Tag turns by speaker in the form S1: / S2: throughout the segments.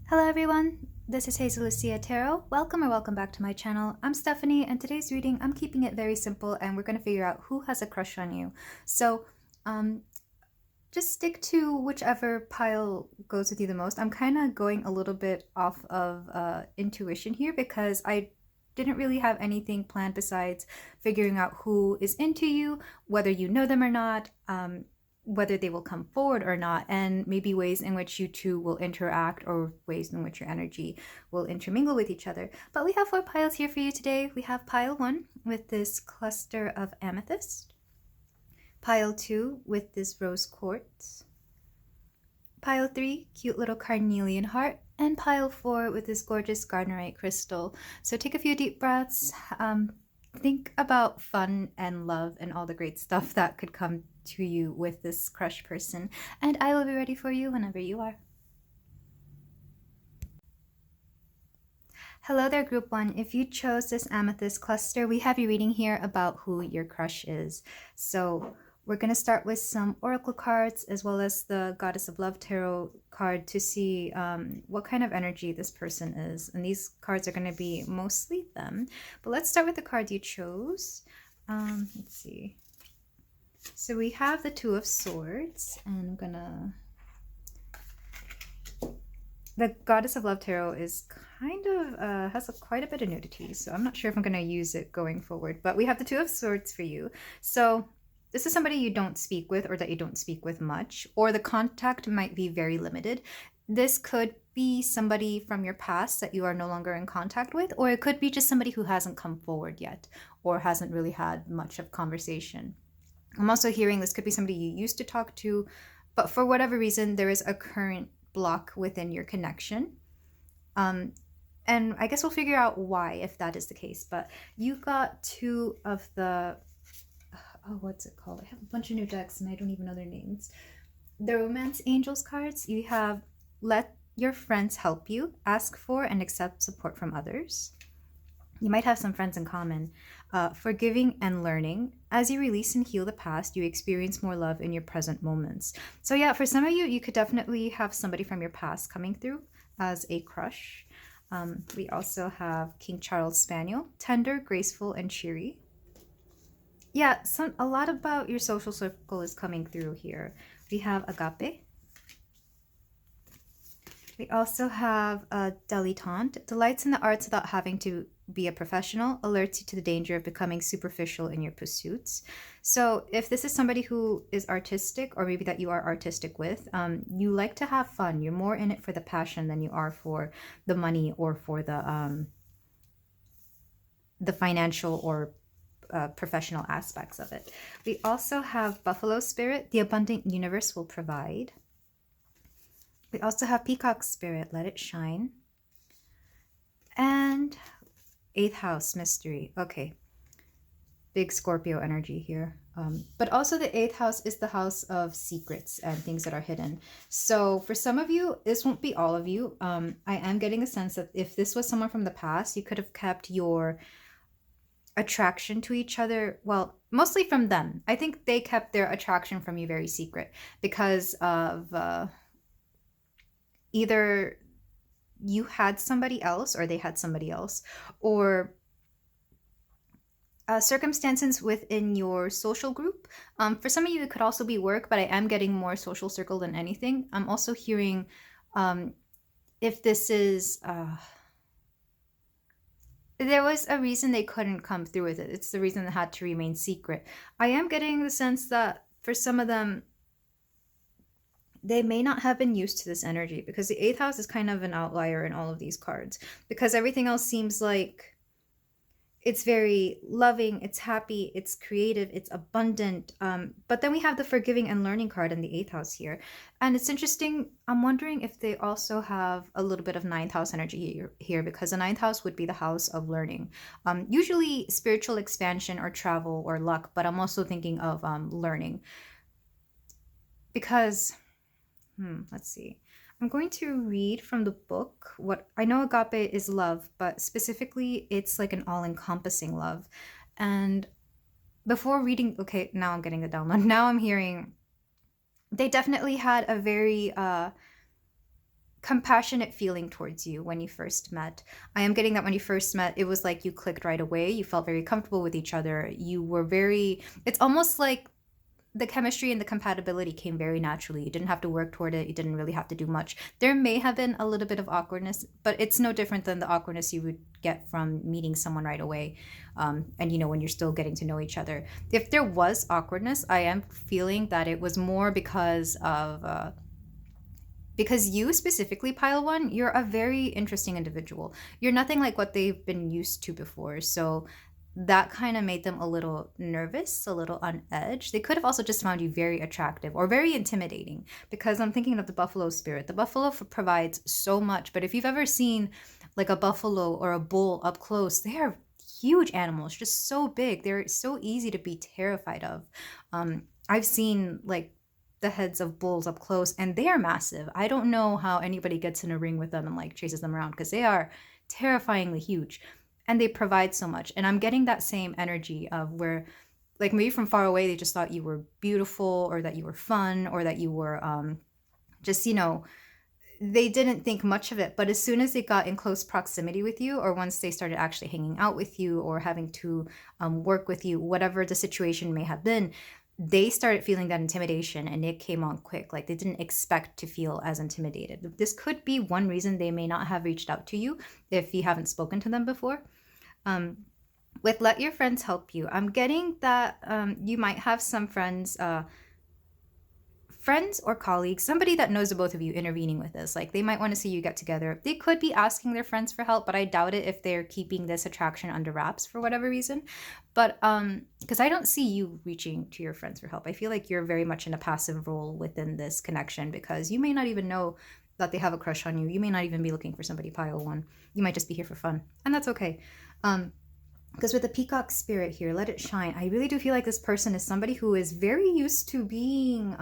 S1: Hello everyone, this is Hazel Lucia Tarot. Welcome or welcome back to my channel. I'm Stephanie and today's reading, I'm keeping it very simple and we're going to figure out who has a crush on you. So just stick to whichever pile goes with you the most. I'm kind of going a little bit off of intuition here because I didn't really have anything planned besides figuring out who is into you, whether you know them or not, whether they will come forward or not, and maybe ways in which you two will interact or ways in which your energy will intermingle with each other. But we have 4 piles here for you today. We have pile 1 with this cluster of amethyst, pile 2 with this rose quartz, pile 3, cute little carnelian heart, and pile 4 with this gorgeous garnierite crystal. So take a few deep breaths, think about fun and love and all the great stuff that could come to you with this crush person, and I will be ready for you whenever you are. Hello there, group 1. If you chose this amethyst cluster, we have you reading here about who your crush is. So we're going to start with some oracle cards as well as the Goddess of Love tarot card to see what kind of energy this person is. And these cards are going to be mostly them. But let's start with the card you chose. Let's see. So we have the Two of Swords, and I'm gonna... The Goddess of Love tarot is kind of, has quite a bit of nudity, so I'm not sure if I'm gonna use it going forward. But we have the Two of Swords for you. So this is somebody you don't speak with or that you don't speak with much, or the contact might be very limited. This could be somebody from your past that you are no longer in contact with, or it could be just somebody who hasn't come forward yet or hasn't really had much of conversation. I'm also hearing this could be somebody you used to talk to, but for whatever reason, there is a current block within your connection. And I guess we'll figure out why if that is the case. But you got 2 of the, oh, what's it called? I have a bunch of new decks and I don't even know their names. The Romance Angels cards. You have let your friends help you, ask for and accept support from others. You might have some friends in common. Forgiving and learning. As you release and heal the past, you experience more love in your present moments. So yeah, for some of you, you could definitely have somebody from your past coming through as a crush. We also have King Charles Spaniel. Tender, graceful, and cheery. Yeah, a lot about your social circle is coming through here. We have agape. We also have a dilettante, delights in the arts without having to be a professional, alerts you to the danger of becoming superficial in your pursuits. So if this is somebody who is artistic, or maybe that you are artistic with, you like to have fun. You're more in it for the passion than you are for the money or for the financial or professional aspects of it. We also have buffalo spirit, the abundant universe will provide. We also have peacock spirit, let it shine. And 8th house mystery. Okay, big Scorpio energy here. But also the 8th house is the house of secrets and things that are hidden. So for some of you, this won't be all of you. I am getting a sense that if this was someone from the past, you could have kept your attraction to each other, well, mostly from them. I think they kept their attraction from you very secret because of either you had somebody else or they had somebody else, or circumstances within your social group. For some of you, it could also be work, but I am getting more social circle than anything. I'm also hearing if this is... there was a reason they couldn't come through with it. It's the reason it had to remain secret. I am getting the sense that for some of them, they may not have been used to this energy because the 8th house is kind of an outlier in all of these cards because everything else seems like it's very loving, it's happy, it's creative, it's abundant. But then we have the forgiving and learning card in the 8th house here. And it's interesting. I'm wondering if they also have a little bit of 9th house energy here because the 9th house would be the house of learning. Usually spiritual expansion or travel or luck, but I'm also thinking of learning because... let's see. I'm going to read from the book. What I know agape is love, but specifically it's like an all-encompassing love. And before reading, okay, now I'm getting the download. Now I'm hearing they definitely had a very compassionate feeling towards you when you first met. I am getting that when you first met, it was like you clicked right away. You felt very comfortable with each other. You were very, it's almost like the chemistry and the compatibility came very naturally. You didn't have to work toward it. You didn't really have to do much. There may have been a little bit of awkwardness, but it's no different than the awkwardness you would get from meeting someone right away. And when you're still getting to know each other. If there was awkwardness, I am feeling that it was more because you specifically, pile one, you're a very interesting individual. You're nothing like what they've been used to before. So that kind of made them a little nervous, a little on edge. They could have also just found you very attractive or very intimidating, because I'm thinking of the buffalo spirit. The buffalo provides so much, but if you've ever seen like a buffalo or a bull up close, they are huge animals, just so big. They're so easy to be terrified of. I've seen like the heads of bulls up close, and they are massive. I don't know how anybody gets in a ring with them and like chases them around, because they are terrifyingly huge. And they provide so much. And I'm getting that same energy of where, like, maybe from far away, they just thought you were beautiful, or that you were fun, or that you were just, they didn't think much of it. But as soon as they got in close proximity with you, or once they started actually hanging out with you or having to work with you, whatever the situation may have been, they started feeling that intimidation, and it came on quick. Like, they didn't expect to feel as intimidated. This could be one reason they may not have reached out to you if you haven't spoken to them before. With let your friends help you, I'm getting that you might have some friends or colleagues, somebody that knows the both of you intervening with this. Like, they might want to see you get together. They could be asking their friends for help, but I doubt it if they're keeping this attraction under wraps for whatever reason. But because I don't see you reaching to your friends for help. I feel like you're very much in a passive role within this connection, because you may not even know that they have a crush on you. You may not even be looking for somebody pile one. You might just be here for fun, and that's okay. Because with the peacock spirit here, let it shine, I really do feel like this person is somebody who is very used to being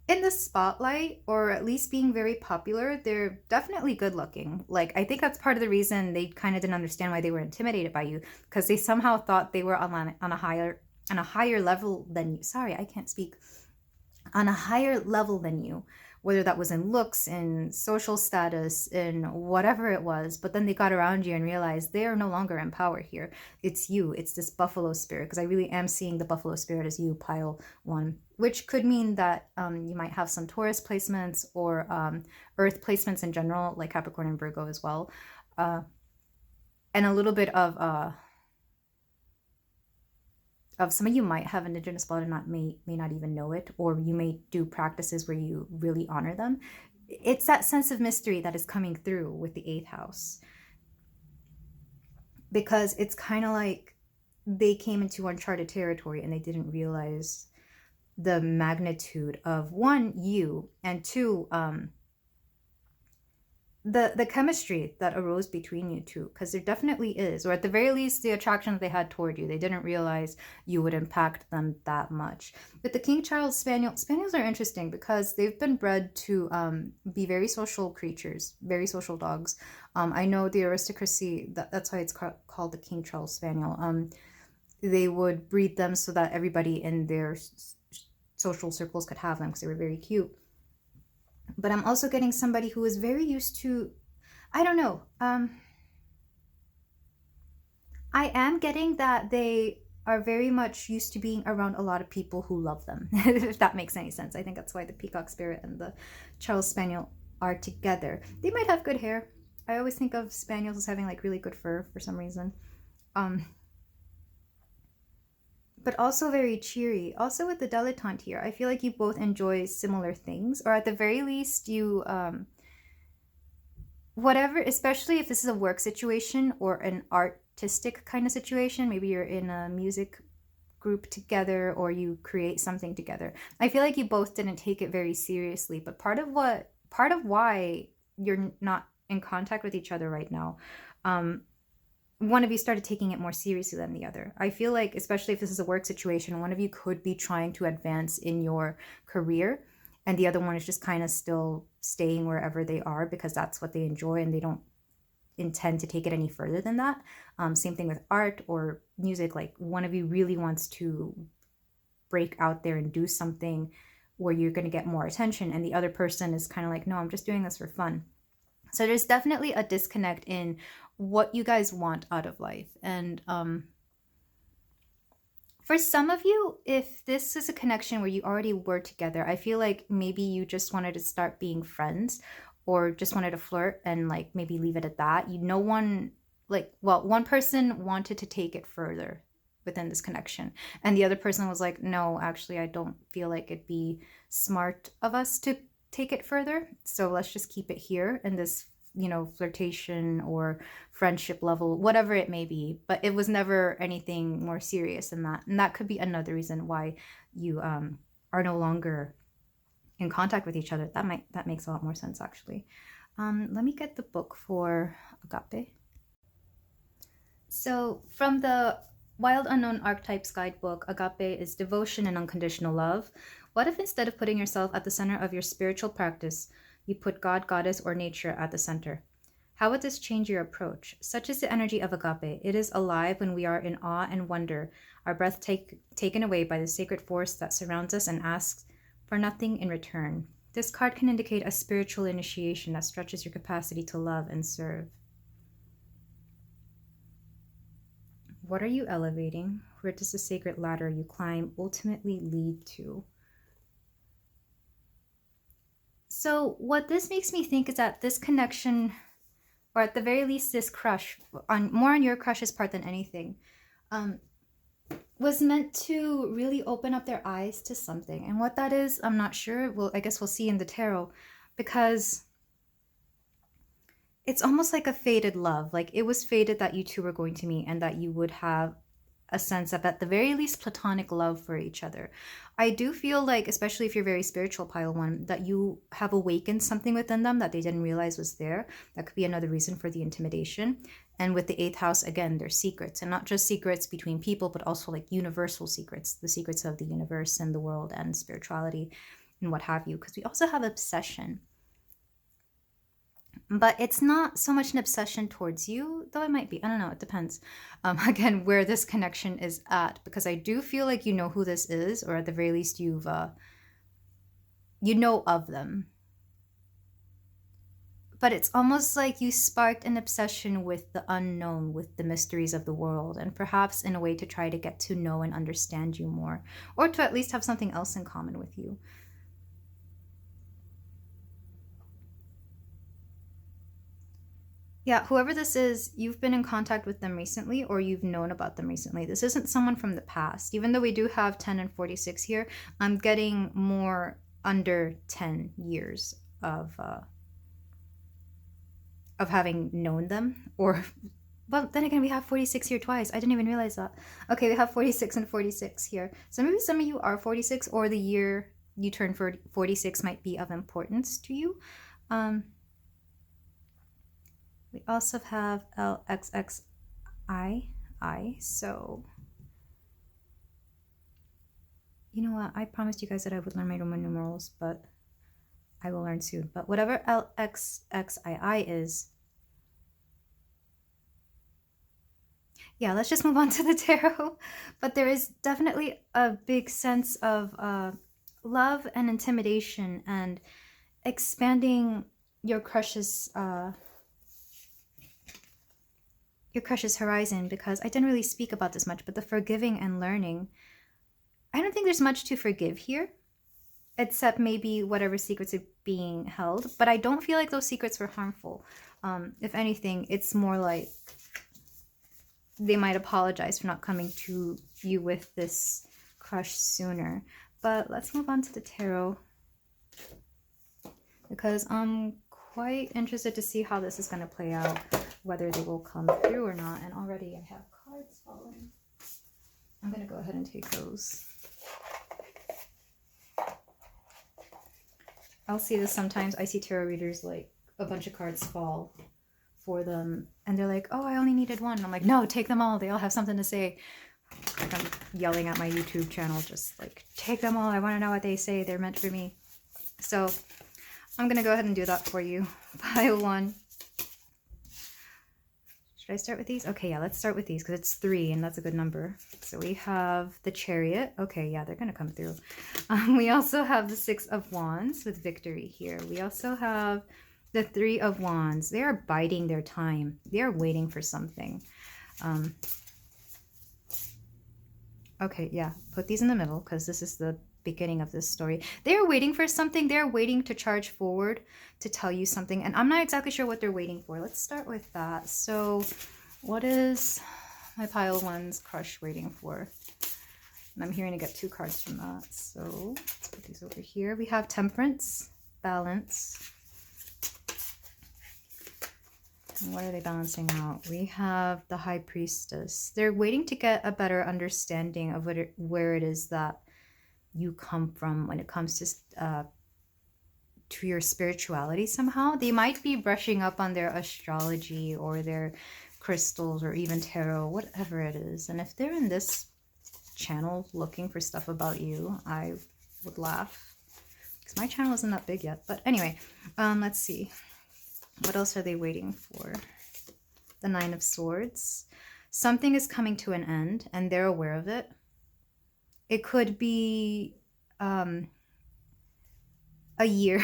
S1: in the spotlight, or at least being very popular. They're definitely good looking. Like, I think that's part of the reason they kind of didn't understand why they were intimidated by you, because they somehow thought they were on a higher level than you. Sorry, I can't speak. On a higher level than you, whether that was in looks, in social status, in whatever it was. But then they got around you and realized they are no longer in power here. It's you. It's this buffalo spirit, because I really am seeing the buffalo spirit as you, pile one, which could mean that you might have some Taurus placements, or Earth placements in general, like Capricorn and Virgo as well. And a little bit of some of you might have indigenous blood and may not even know it, or you may do practices where you really honor them. It's that sense of mystery that is coming through with the 8th house, because it's kind of like they came into uncharted territory and they didn't realize the magnitude of, one, you, and two, the chemistry that arose between you two, because there definitely is, or at the very least the attraction that they had toward you. They didn't realize you would impact them that much. With the King Charles Spaniel, Spaniels are interesting because they've been bred to be very social creatures, very social dogs. I know the aristocracy, that's why it's called the King Charles Spaniel. They would breed them so that everybody in their social circles could have them, because they were very cute. But I'm also getting somebody who is very used to, I don't know. I am getting that they are very much used to being around a lot of people who love them, if that makes any sense. I think that's why the Peacock Spirit and the Charles Spaniel are together. They might have good hair. I always think of Spaniels as having like really good fur for some reason. But also very cheery. Also with the dilettante here, I feel like you both enjoy similar things, or at the very least you, whatever, especially if this is a work situation or an artistic kind of situation, maybe you're in a music group together or you create something together. I feel like you both didn't take it very seriously, but part of why you're not in contact with each other right now, one of you started taking it more seriously than the other. I feel like, especially if this is a work situation, one of you could be trying to advance in your career, and the other one is just kind of still staying wherever they are because that's what they enjoy and they don't intend to take it any further than that. Same thing with art or music. Like, one of you really wants to break out there and do something where you're going to get more attention, and the other person is kind of like, no, I'm just doing this for fun. So there's definitely a disconnect in what you guys want out of life. And for some of you, if this is a connection where you already were together, I feel like maybe you just wanted to start being friends or just wanted to flirt and like maybe leave it at that. No one, like, well, one person wanted to take it further within this connection, and the other person was like, no, actually, I don't feel like it'd be smart of us to take it further. So let's just keep it here in this, flirtation or friendship level, whatever it may be. But it was never anything more serious than that. And that could be another reason why you are no longer in contact with each other. That makes a lot more sense, actually. Let me get the book for Agape. So from the Wild Unknown Archetypes Guidebook, Agape is devotion and unconditional love. What if instead of putting yourself at the center of your spiritual practice, you put God, Goddess, or nature at the center? How would this change your approach? Such is the energy of Agape. It is alive when we are in awe and wonder, our breath taken away by the sacred force that surrounds us and asks for nothing in return. This card can indicate a spiritual initiation that stretches your capacity to love and serve. What are you elevating? Where does the sacred ladder you climb ultimately lead to? So what this makes me think is that this connection, or at the very least this crush, more on your crush's part than anything, was meant to really open up their eyes to something. And what that is, I'm not sure. Well, I guess we'll see in the tarot, because it's almost like a fated love. Like it was fated that you two were going to meet and that you would have a sense of, at the very least, platonic love for each other. I do feel like, especially if you're very spiritual, pile one, that you have awakened something within them that they didn't realize was there. That could be another reason for the intimidation. And with the 8th house, again, there's secrets, and not just secrets between people, but also like universal secrets, the secrets of the universe and the world and spirituality and what have you. Because we also have obsession. But it's not so much an obsession towards you, though it might be. I don't know. It depends. Again, where this connection is at, because I do feel like you know who this is, or at the very least you know of them. But it's almost like you sparked an obsession with the unknown, with the mysteries of the world, and perhaps in a way to try to get to know and understand you more, or to at least have something else in common with you. Yeah, whoever this is, you've been in contact with them recently, or you've known about them recently. This isn't someone from the past. Even though we do have 10 and 46 here, I'm getting more under 10 years of having known them. Or, well, then again, we have 46 here twice. I didn't even realize that. Okay, we have 46 and 46 here. So maybe some of you are 46, or the year you turn 46 might be of importance to you. We also have LXXII, so you know what? I promised you guys that I would learn my Roman numerals, but I will learn soon. But whatever LXXII is, yeah, let's just move on to the tarot. But there is definitely a big sense of love and intimidation and expanding your crush's horizon, because I didn't really speak about this much, but the forgiving and learning. I don't think there's much to forgive here, except maybe whatever secrets are being held. But I don't feel like those secrets were harmful. If anything, it's more like they might apologize for not coming to you with this crush sooner. But let's move on to the tarot, because I'm quite interested to see how this is going to play out, whether they will come through or not. And already I have cards falling. I'm going to go ahead and take those. I'll see this sometimes. I see tarot readers, like, a bunch of cards fall for them, and they're like, oh, I only needed one. And I'm like, no, take them all. They all have something to say. Like, I'm yelling at my YouTube channel, just like, take them all. I want to know what they say. They're meant for me. So I'm going to go ahead and do that for you. Pile one. Should I start with these? Okay, yeah, let's start with these because it's 3 and that's a good number. So we have the Chariot. Okay, yeah, they're going to come through. We also have the 6 of Wands with Victory here. We also have the 3 of Wands. They are biding their time. They are waiting for something. Okay, yeah, put these in the middle because this is the beginning of this story. They're waiting for something. They're waiting to charge forward to tell you something, and I'm not exactly sure what they're waiting for. Let's start with that. So what is my pile one's crush waiting for? And I'm hearing to get 2 cards from that, so let's put these over here. We have Temperance, Balance. And what are they balancing out? We have the High Priestess. They're waiting to get a better understanding of where it is that you come from when it comes to your spirituality somehow. They might be brushing up on their astrology or their crystals or even tarot, whatever it is. And if they're in this channel looking for stuff about you, I would laugh because my channel isn't that big yet. But anyway, let's see. What else are they waiting for? The 9 of Swords. Something is coming to an end and they're aware of it. It could be a year.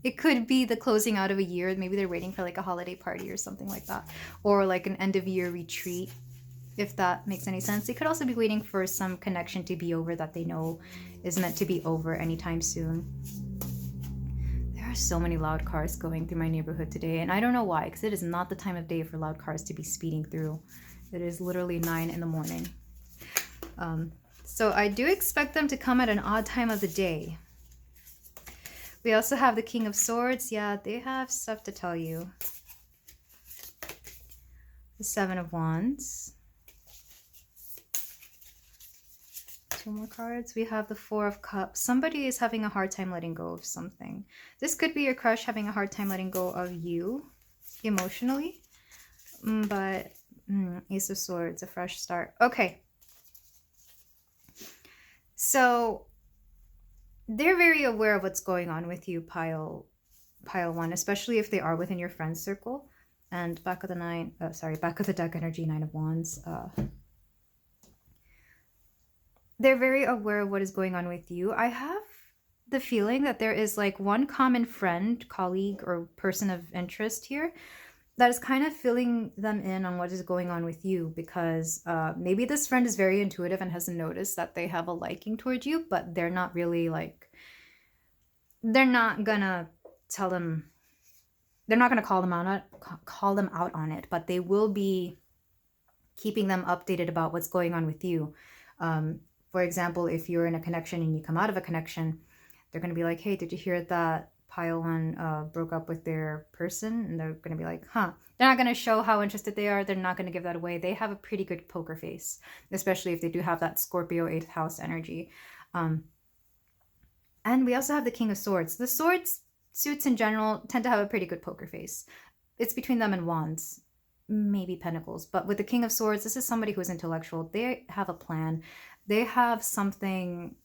S1: It could be the closing out of a year. Maybe they're waiting for like a holiday party or something like that. Or like an end of year retreat, if that makes any sense. They could also be waiting for some connection to be over that they know is meant to be over anytime soon. There are so many loud cars going through my neighborhood today, and I don't know why, because it is not the time of day for loud cars to be speeding through. It is literally 9 in the morning. So I do expect them to come at an odd time of the day. We also have the King of Swords. Yeah, they have stuff to tell you. The 7 of Wands. 2 more cards. We have the 4 of Cups. Somebody is having a hard time letting go of something. This could be your crush having a hard time letting go of you emotionally. But Ace of Swords, a fresh start. Okay. So they're very aware of what's going on with you, pile 1, especially if they are within your friend circle. And back of the deck energy, 9 of Wands. They're very aware of what is going on with you. I have the feeling that there is like one common friend, colleague, or person of interest here that is kind of filling them in on what is going on with you, because maybe this friend is very intuitive and hasn't noticed that they have a liking towards you, but they're not really like, they're not gonna tell them, they're not gonna call them out on it, but they will be keeping them updated about what's going on with you. For example, if you're in a connection and you come out of a connection, they're going to be like, hey, did you hear that pile 1 broke up with their person? And they're going to be like, huh. They're not going to show how interested they are. They're not going to give that away. They have a pretty good poker face, especially if they do have that Scorpio 8th house energy. And we also have the King of Swords. The swords suits in general tend to have a pretty good poker face. It's between them and Wands, maybe Pentacles. But with the King of Swords, this is somebody who is intellectual. They have a plan. They have something,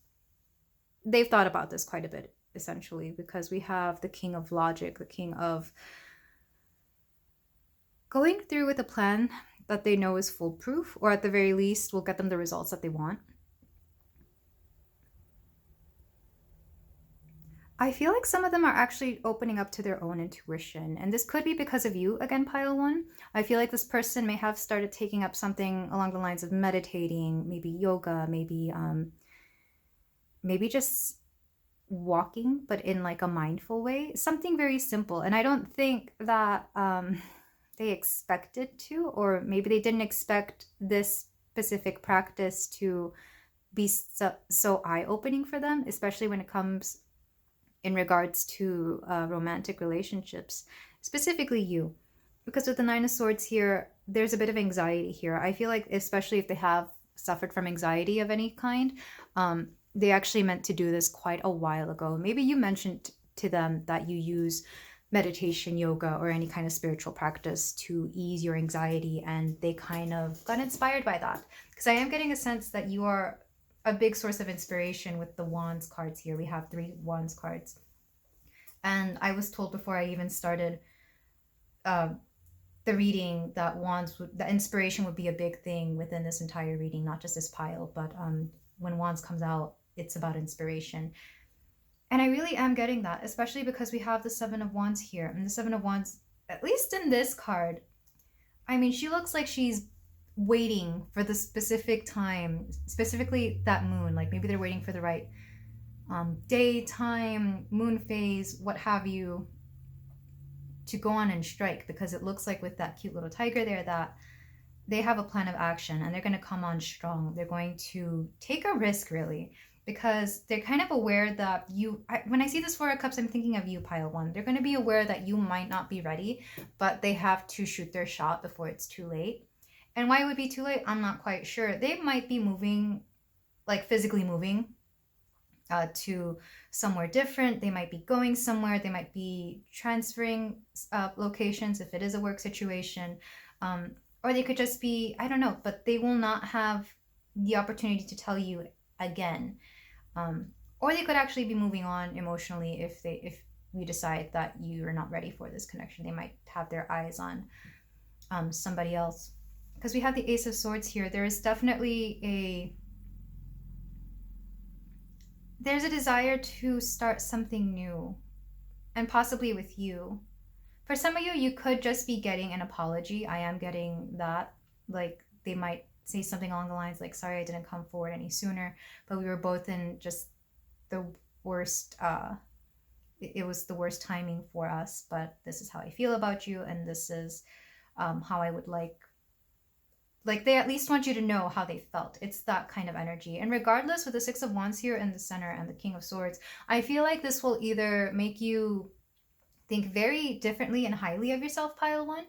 S1: they've thought about this quite a bit, essentially, because we have the King of Logic, the King of going through with a plan that they know is foolproof, or at the very least will get them the results that they want. I feel like some of them are actually opening up to their own intuition, and this could be because of you, again, pile 1. I feel like this person may have started taking up something along the lines of meditating, maybe yoga, maybe just walking, but in like a mindful way, something very simple. And I don't think that they expected to, or maybe they didn't expect this specific practice to be so eye-opening for them, especially when it comes in regards to romantic relationships, specifically you. Because with the 9 of Swords here, there's a bit of anxiety here. I feel like, especially if they have suffered from anxiety of any kind, they actually meant to do this quite a while ago. Maybe you mentioned to them that you use meditation, yoga, or any kind of spiritual practice to ease your anxiety, and they kind of got inspired by that. Because I am getting a sense that you are a big source of inspiration with the Wands cards here. We have 3 Wands cards. And I was told before I even started the reading, that the inspiration would be a big thing within this entire reading, not just this pile, but when wands comes out, it's about inspiration. And I really am getting that, especially because we have the Seven of Wands here. And the Seven of Wands, at least in this card, I mean, she looks like she's waiting for the specific time, specifically that moon. Like maybe they're waiting for the right daytime, moon phase, what have you, to go on and strike, because it looks like with that cute little tiger there that they have a plan of action and they're going to come on strong. They're going to take a risk, really, because they're kind of aware that when I see this Four of Cups, I'm thinking of you, pile one. They're going to be aware that you might not be ready, but they have to shoot their shot before it's too late. And why it would be too late, I'm not quite sure. They might be moving, like physically moving to somewhere different. They might be going somewhere. They might be transferring locations if it is a work situation. Or they could just be, I don't know, but they will not have the opportunity to tell you again. Or they could actually be moving on emotionally if you decide that you are not ready for this connection. They might have their eyes on somebody else. Because we have the Ace of Swords here. There is definitely there's a desire to start something new, and possibly with you. For some of you, you could just be getting an apology. I am getting that. Like, they might say something along the lines like, sorry I didn't come forward any sooner, but we were both in just the worst, it was the worst timing for us, but this is how I feel about you, and this is how I would like they at least want you to know how they felt. It's that kind of energy. And regardless, with the Six of Wands here in the center and the King of Swords, I feel like this will either make you think very differently and highly of yourself, pile one.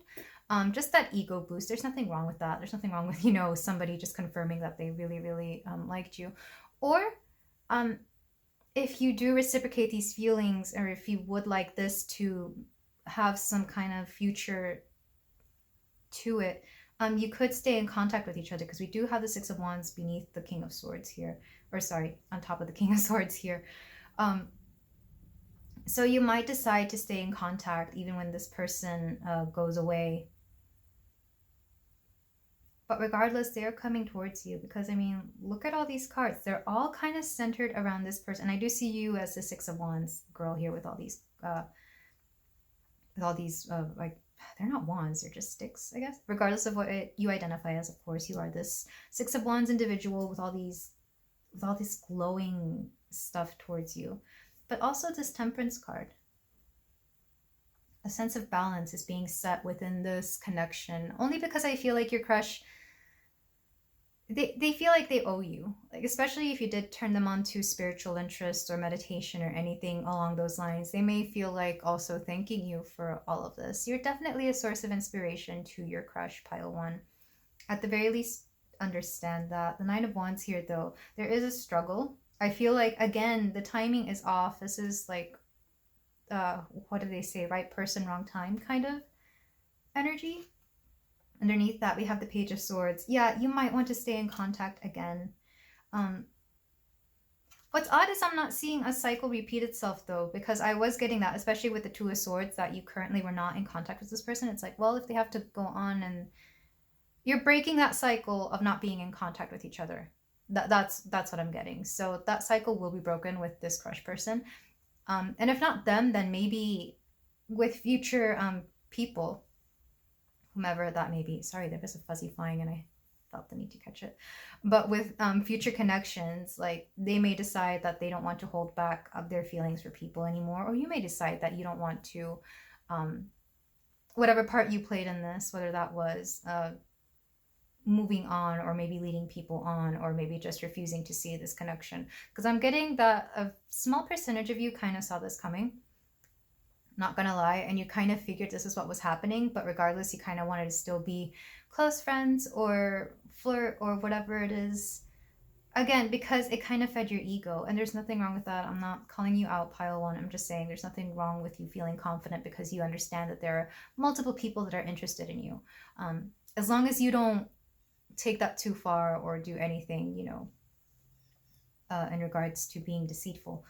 S1: Just that ego boost. There's nothing wrong with that. There's nothing wrong with, somebody just confirming that they really, really liked you. Or if you do reciprocate these feelings, or if you would like this to have some kind of future to it, you could stay in contact with each other, because we do have the Six of Wands beneath the King of Swords here. Or sorry, on top of the King of Swords here. So you might decide to stay in contact even when this person goes away. But regardless, they're coming towards you, because, I mean, look at all these cards. They're all kind of centered around this person. I do see you as the Six of Wands girl here with all these, like, they're not wands, they're just sticks, I guess. Regardless of what you identify as, of course, you are this Six of Wands individual with all this glowing stuff towards you. But also this Temperance card. A sense of balance is being set within this connection, only because I feel like your crush, they feel like they owe you, like, especially if you did turn them on to spiritual interests or meditation or anything along those lines. They may feel like also thanking you for all of this. You're definitely a source of inspiration to your crush, pile one. At the very least, understand that. The Nine of Wands here, though, there is a struggle. I feel like, again, the timing is off. This is like, what do they say, right person, wrong time kind of energy. Underneath that, we have the Page of Swords. Yeah, you might want to stay in contact again. What's odd is I'm not seeing a cycle repeat itself, though, because I was getting that, especially with the Two of Swords, that you currently were not in contact with this person. It's like, well, if they have to go on, and you're breaking that cycle of not being in contact with each other. That's what I'm getting. So that cycle will be broken with this crush person. And if not them, then maybe with future people, whomever that may be. Sorry, there was a fuzzy flying and I felt the need to catch it. But with future connections, like, they may decide that they don't want to hold back their feelings for people anymore, or you may decide that you don't want to, whatever part you played in this, whether that was moving on, or maybe leading people on, or maybe just refusing to see this connection. Because I'm getting that a small percentage of you kind of saw this coming. Not gonna lie, and you kind of figured this is what was happening, but regardless, you kind of wanted to still be close friends or flirt or whatever it is. Again, because it kind of fed your ego, and there's nothing wrong with that. I'm not calling you out, pile one. I'm just saying there's nothing wrong with you feeling confident, because you understand that there are multiple people that are interested in you. As long as you don't take that too far or do anything, in regards to being deceitful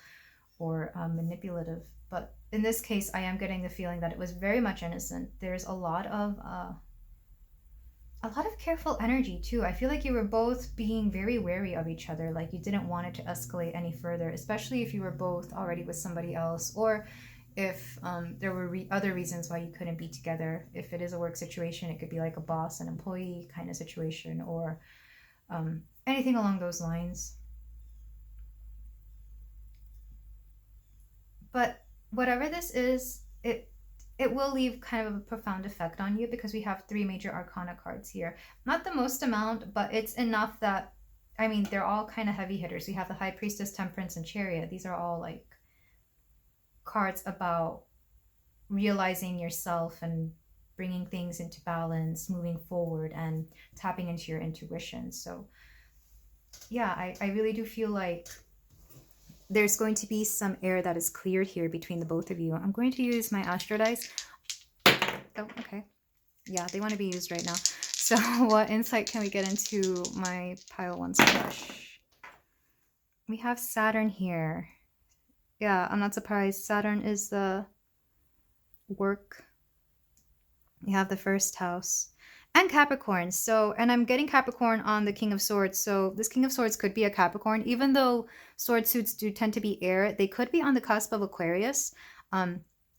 S1: or manipulative. But in this case, I am getting the feeling that it was very much innocent. There's a lot of careful energy too. I feel like you were both being very wary of each other, like you didn't want it to escalate any further, especially if you were both already with somebody else, or if there were other reasons why you couldn't be together. If it is a work situation, it could be like a boss and employee kind of situation, or anything along those lines. But whatever this is, it will leave kind of a profound effect on you, because we have 3 major arcana cards here. Not the most amount, but it's enough that, I mean, they're all kind of heavy hitters. We have the High Priestess, Temperance, and Chariot. These are all like cards about realizing yourself and bringing things into balance, moving forward, and tapping into your intuition. So yeah, I really do feel like there's going to be some air that is cleared here between the both of you. I'm going to use my Astro Dice. Oh, okay. Yeah, they want to be used right now. So what insight can we get into my pile 1 splash? We have Saturn here. Yeah, I'm not surprised. Saturn is the work. We have the first house. And Capricorn. So, and I'm getting Capricorn on the King of Swords. So this King of Swords could be a Capricorn. Even though sword suits do tend to be air, they could be on the cusp of Aquarius.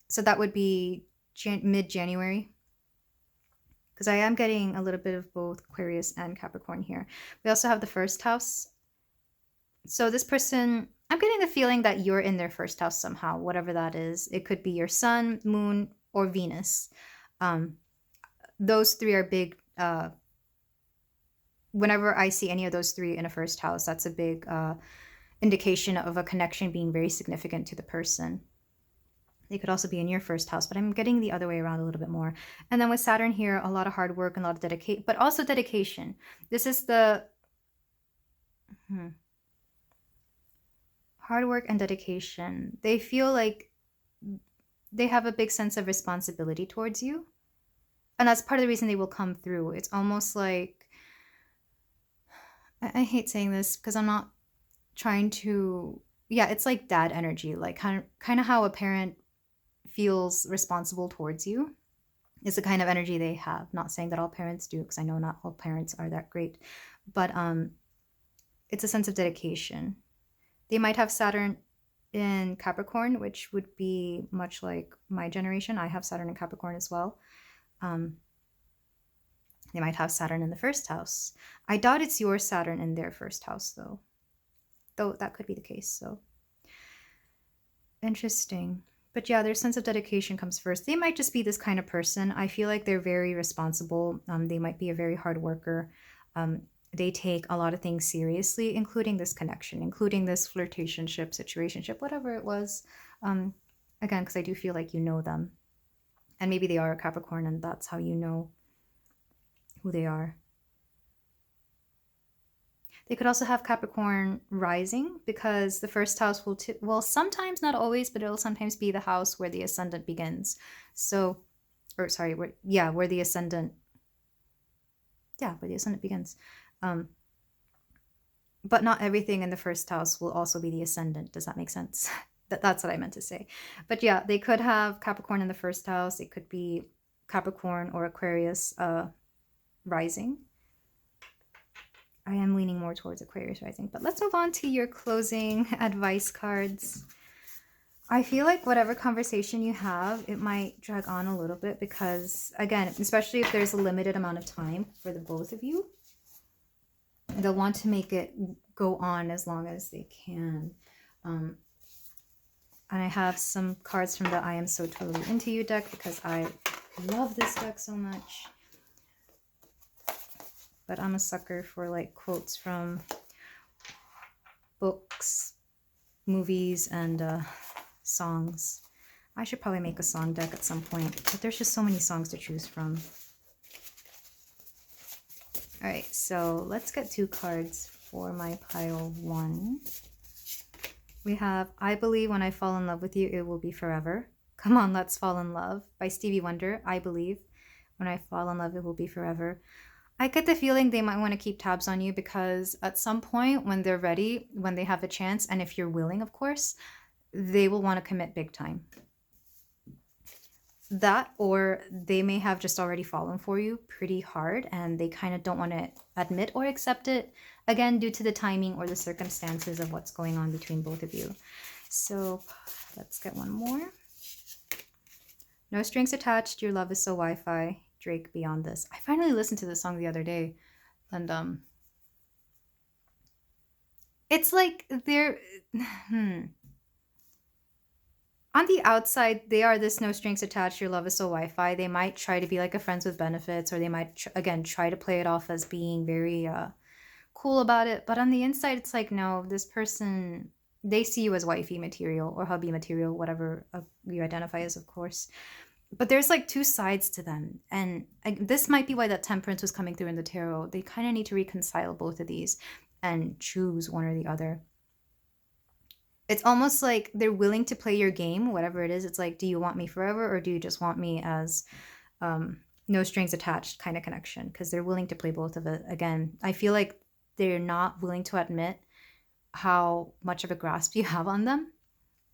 S1: So that would be mid-January. Because I am getting a little bit of both Aquarius and Capricorn here. We also have the first house. So this person, I'm getting the feeling that you're in their first house somehow, whatever that is. It could be your sun, moon, or Venus. Those 3 are big. Whenever I see any of those 3 in a first house, that's a big indication of a connection being very significant to the person. They could also be in your first house, but I'm getting the other way around a little bit more. And then with Saturn here, a lot of hard work and a lot of dedication, but also dedication. This is the hard work and dedication. They feel like they have a big sense of responsibility towards you. And that's part of the reason they will come through. It's almost like, I hate saying this because I'm not trying to, yeah, it's like dad energy, like kind of how a parent feels responsible towards you is the kind of energy they have. Not saying that all parents do, because I know not all parents are that great, but it's a sense of dedication. They might have Saturn in Capricorn, which would be much like my generation. I have Saturn in Capricorn as well. They might have Saturn in the first house. I doubt it's your Saturn in their first house, though that could be the case. So interesting. But yeah, their sense of dedication comes first. They might just be this kind of person. I feel like they're very responsible. They might be a very hard worker. They take a lot of things seriously, including this connection, including this flirtationship, situationship, whatever it was. Again, because I do feel like you know them. And maybe they are a Capricorn, and that's how you know who they are. They could also have Capricorn rising, because the first house will sometimes, not always, but it'll sometimes be the house where the ascendant begins. So, or sorry, where the ascendant begins. But not everything in the first house will also be the ascendant. Does that make sense? That's what I meant to say. But yeah, they could have Capricorn in the first house. It could be Capricorn or Aquarius rising. I am leaning more towards Aquarius rising. But let's move on to your closing advice cards. I feel like whatever conversation you have, it might drag on a little bit, because, again, especially if there's a limited amount of time for the both of you, they'll want to make it go on as long as they can. And I have some cards from the I Am So Totally Into You deck, because I love this deck so much. But I'm a sucker for like quotes from books, movies, and songs. I should probably make a song deck at some point, but there's just so many songs to choose from. All right, so let's get 2 cards for my pile 1. We have I Believe When I Fall in Love with You, It Will Be Forever. Come on, let's fall in love by Stevie Wonder. I believe when I fall in love, it will be forever. I get the feeling they might want to keep tabs on you, because at some point when they're ready, when they have a chance, and if you're willing, of course, they will want to commit big time. That, or they may have just already fallen for you pretty hard and they kind of don't want to admit or accept it, again, due to the timing or the circumstances of what's going on between both of you. So let's get one more. No strings attached, your love is so Wi-Fi, Drake beyond this. I finally listened to this song the other day, and it's like they're on the outside, they are this no strings attached, your love is so Wi-Fi. They might try to be like a friends with benefits, or they might, again, try to play it off as being very cool about it. But on the inside, it's like, no, this person, they see you as wifey material or hubby material, whatever you identify as, of course. But there's like two sides to them. And this might be why that temperance was coming through in the tarot. They kind of need to reconcile both of these and choose one or the other. It's almost like they're willing to play your game, whatever it is. It's like, do you want me forever, or do you just want me as no strings attached kind of connection? Because they're willing to play both of it. Again, I feel like they're not willing to admit how much of a grasp you have on them,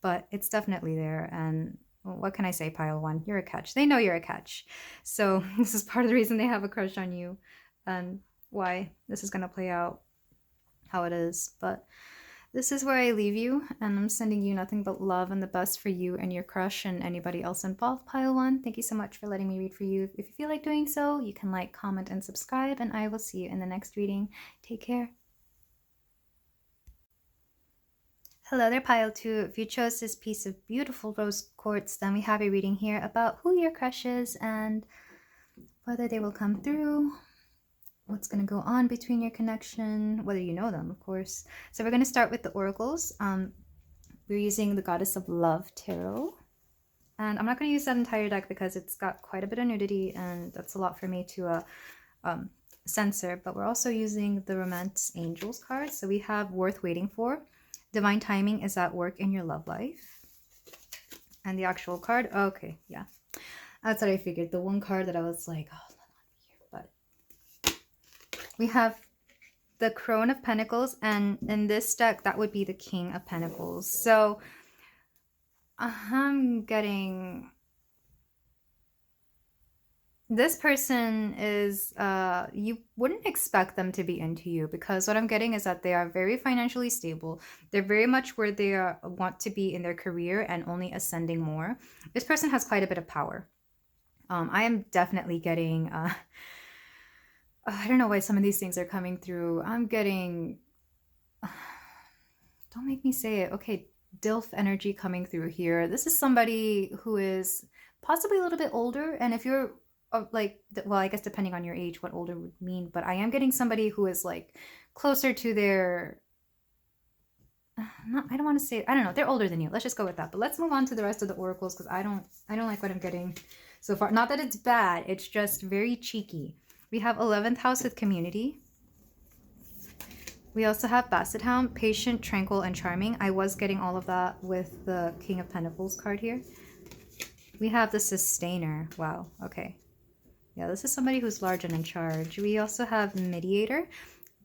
S1: but it's definitely there. And what can I say, pile one? You're a catch. They know you're a catch. So this is part of the reason they have a crush on you and why this is going to play out how it is. But this is where I leave you, and I'm sending you nothing but love and the best for you and your crush and anybody else involved, pile one. Thank you so much for letting me read for you. If you feel like doing so, you can like, comment, and subscribe, and I will see you in the next reading. Take care. Hello there, pile two. If you chose this piece of beautiful rose quartz, then we have a reading here about who your crush is and whether they will come through, what's going to go on between your connection, whether you know them, of course. So we're going to start with the oracles. We're using the Goddess of Love Tarot. And I'm not going to use that entire deck because it's got quite a bit of nudity, and that's a lot for me to censor. But we're also using the Romance Angels card. So we have Worth Waiting For. Divine Timing is at work in your love life. And the actual card, okay, yeah. That's what I figured. The one card that I was like, oh, we have the Crone of Pentacles, and in this deck, that would be the King of Pentacles. So I'm getting... This person is, you wouldn't expect them to be into you, because what I'm getting is that they are very financially stable. They're very much where they want to be in their career and only ascending more. This person has quite a bit of power. I am definitely getting... I don't know why some of these things are coming through. I'm getting... Don't make me say it. Okay, DILF energy coming through here. This is somebody who is possibly a little bit older. And if you're like, well, I guess depending on your age, what older would mean. But I am getting somebody who is like closer to their... I don't want to say... I don't know. They're older than you. Let's just go with that. But let's move on to the rest of the oracles, because I don't like what I'm getting so far. Not that it's bad. It's just very cheeky. We have 11th house with community. We also have Basset Hound, patient, tranquil, and charming. I was getting all of that with the King of Pentacles card here. We have the Sustainer. Wow, okay. Yeah, this is somebody who's large and in charge. We also have Mediator,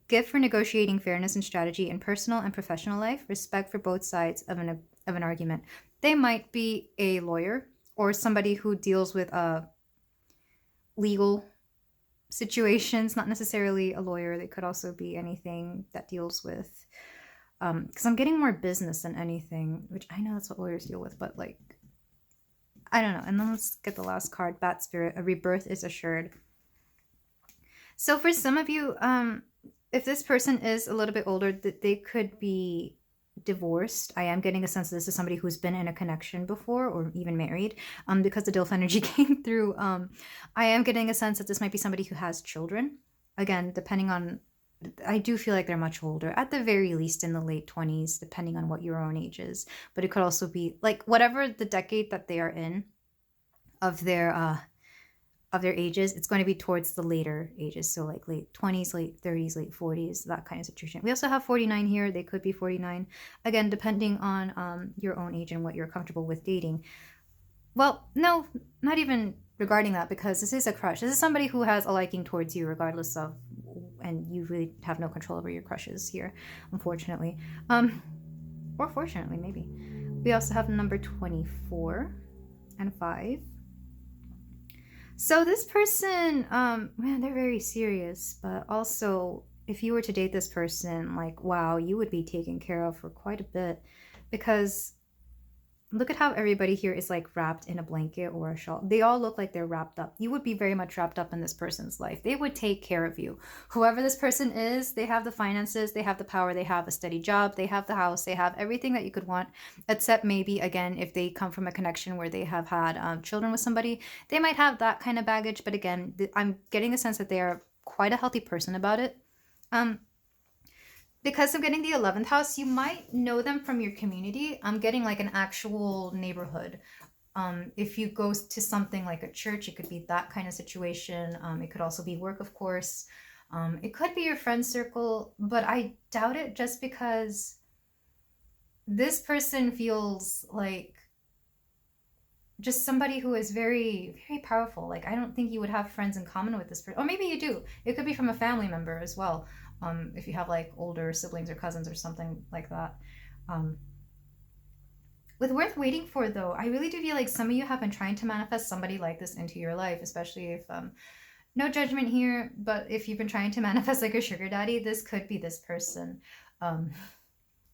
S1: gift for negotiating fairness and strategy in personal and professional life, respect for both sides of an argument. They might be a lawyer or somebody who deals with legal situations, not necessarily a lawyer. They could also be anything that deals with, because I'm getting more business than anything, which I know that's what lawyers deal with, but like, I don't know. And then let's get the last card, Bat Spirit, a rebirth is assured. So for some of you, if this person is a little bit older, that they could be divorced. I am getting a sense that this is somebody who's been in a connection before, or even married, because the DILF energy came through. I am getting a sense that this might be somebody who has children. Again, depending on, I do feel like they're much older, at the very least in the late 20s, depending on what your own age is. But it could also be like whatever the decade that they are in of their ages, it's going to be towards the later ages. So like late 20s, late 30s, late 40s, that kind of situation. We also have 49 here. They could be 49. Again, depending on your own age and what you're comfortable with dating. Well, no, not even regarding that, because this is a crush. This is somebody who has a liking towards you regardless of, and you really have no control over your crushes here, unfortunately. Or fortunately, maybe. We also have number 24 and 5. So this person, man, they're very serious, but also if you were to date this person, like, wow, you would be taken care of for quite a bit, because look at how everybody here is like wrapped in a blanket or a shawl. They all look like they're wrapped up. You would be very much wrapped up in this person's life. They would take care of you. Whoever this person is, they have the finances, they have the power, they have a steady job, they have the house, they have everything that you could want, except maybe, again, if they come from a connection where they have had children with somebody, they might have that kind of baggage. But again, I'm getting the sense that they are quite a healthy person about it. Because I'm getting the 11th house, you might know them from your community. I'm getting like an actual neighborhood. If you go to something like a church, it could be that kind of situation. It could also be work, of course. It could be your friend circle, but I doubt it, just because this person feels like just somebody who is very, very powerful. Like, I don't think you would have friends in common with this person. Or maybe you do. It could be from a family member as well. If you have like older siblings or cousins or something like that. With worth waiting for, though, I really do feel like some of you have been trying to manifest somebody like this into your life, especially if, no judgment here, but if you've been trying to manifest like a sugar daddy, this could be this person.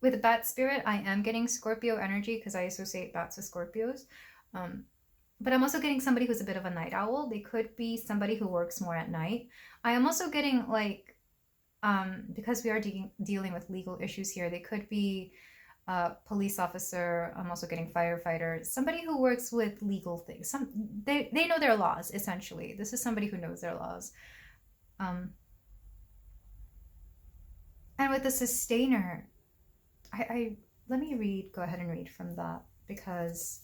S1: With bat spirit, I am getting Scorpio energy because I associate bats with Scorpios. But I'm also getting somebody who's a bit of a night owl. They could be somebody who works more at night. I am also getting like, because we are dealing with legal issues here, they could be a police officer. I'm also getting firefighter, somebody who works with legal things. They know their laws, essentially. This is somebody who knows their laws. And with the sustainer, let me go ahead and read from that, because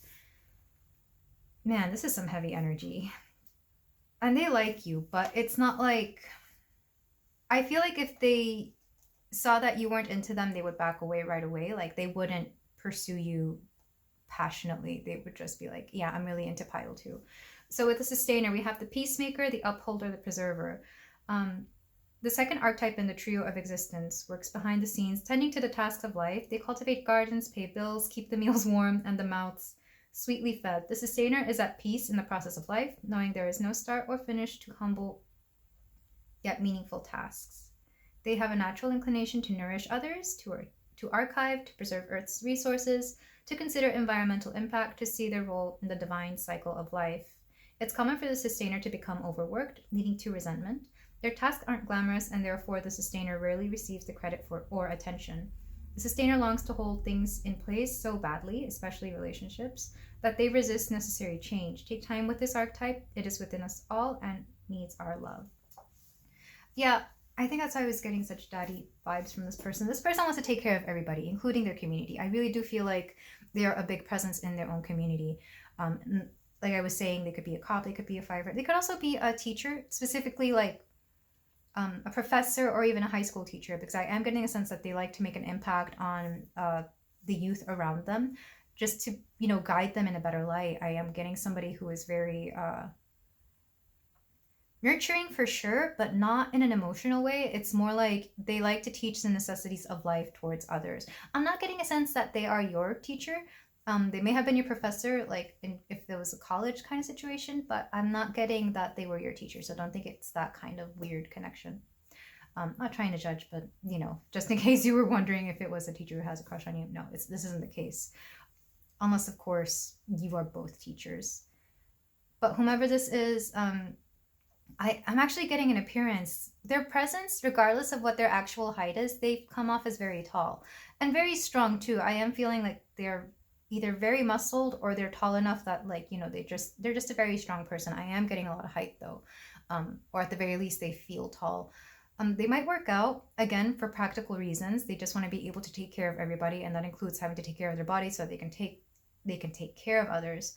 S1: man, this is some heavy energy. And they like you, but it's not like, I feel like if they saw that you weren't into them, they would back away right away. Like, they wouldn't pursue you passionately. They would just be like, yeah, I'm really into pile 2. So with the sustainer, we have the peacemaker, the upholder, the preserver. The second archetype in the trio of existence works behind the scenes, tending to the tasks of life. They cultivate gardens, pay bills, keep the meals warm, and the mouths sweetly fed. The sustainer is at peace in the process of life, knowing there is no start or finish to humble yet meaningful tasks. They have a natural inclination to nourish others, to archive, to preserve Earth's resources, to consider environmental impact, to see their role in the divine cycle of life. It's common for the sustainer to become overworked, leading to resentment. Their tasks aren't glamorous, and therefore the sustainer rarely receives the credit for or attention. The sustainer longs to hold things in place so badly, especially relationships, that they resist necessary change. Take time with this archetype. It is within us all and needs our love. Yeah, I think that's why I was getting such daddy vibes from this person. This person wants to take care of everybody, including their community. I really do feel like they are a big presence in their own community. Like I was saying, they could be a cop, they could be a firefighter. They could also be a teacher, specifically like a professor or even a high school teacher, because I am getting a sense that they like to make an impact on the youth around them, just to, guide them in a better light. I am getting somebody who is very nurturing for sure, but not in an emotional way. It's more like they like to teach the necessities of life towards others. I'm not getting a sense that they are your teacher. They may have been your professor, like if there was a college kind of situation, but I'm not getting that they were your teacher. So don't think it's that kind of weird connection. Not trying to judge, but just in case you were wondering if it was a teacher who has a crush on you. No, this isn't the case. Unless, of course, you are both teachers. But whomever this is, I'm actually getting an appearance. Their presence, regardless of what their actual height is, they come off as very tall and very strong too. I am feeling like they're either very muscled or they're tall enough that they're just a very strong person. I am getting a lot of height though, or at the very least they feel tall. They might work out, again, for practical reasons. They just want to be able to take care of everybody, and that includes having to take care of their body so they can take care of others.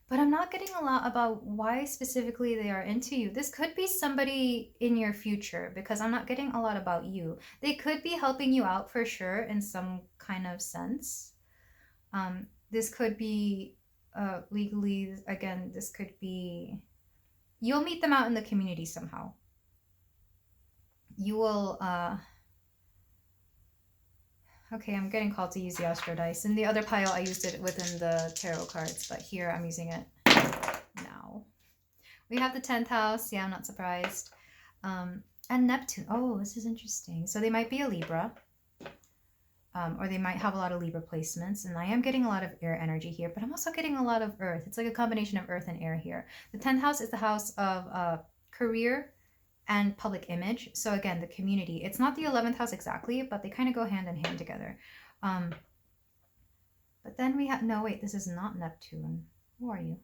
S1: But I'm not getting a lot about why specifically they are into you. This could be somebody in your future, because I'm not getting a lot about you. They could be helping you out for sure in some kind of sense. This could be legally, again, this could be, you'll meet them out in the community somehow. You will, Okay, I'm getting called to use the Astro Dice. In the other pile, I used it within the tarot cards, but here I'm using it now. We have the 10th house. Yeah, I'm not surprised. And Neptune. Oh, this is interesting. So they might be a Libra. Or they might have a lot of Libra placements. And I am getting a lot of air energy here, but I'm also getting a lot of earth. It's like a combination of earth and air here. The 10th house is the house of career and public image. So again, the community. It's not the 11th house exactly, but they kind of go hand in hand together. But then we have, no, wait, this is not Neptune. Who are you?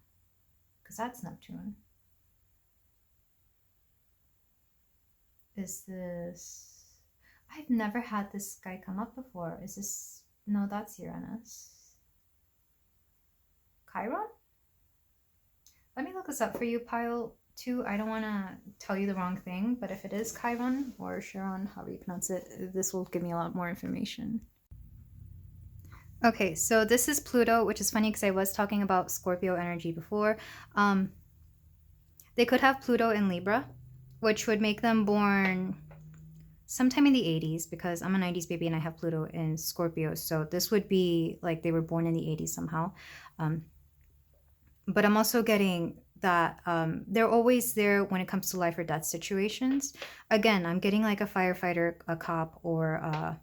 S1: Because that's Neptune. Is this... I've never had this guy come up before. Is this... No, that's Uranus. Chiron? Let me look this up for you, pile 2. I don't want to tell you the wrong thing, but if it is Chiron or Chiron, however you pronounce it, this will give me a lot more information. Okay, so this is Pluto, which is funny because I was talking about Scorpio energy before. They could have Pluto in Libra, which would make them born sometime in the 80s, because I'm a 90s baby and I have Pluto in Scorpio. So this would be like they were born in the 80s somehow. But I'm also getting that they're always there when it comes to life or death situations. Again, I'm getting like a firefighter, a cop, or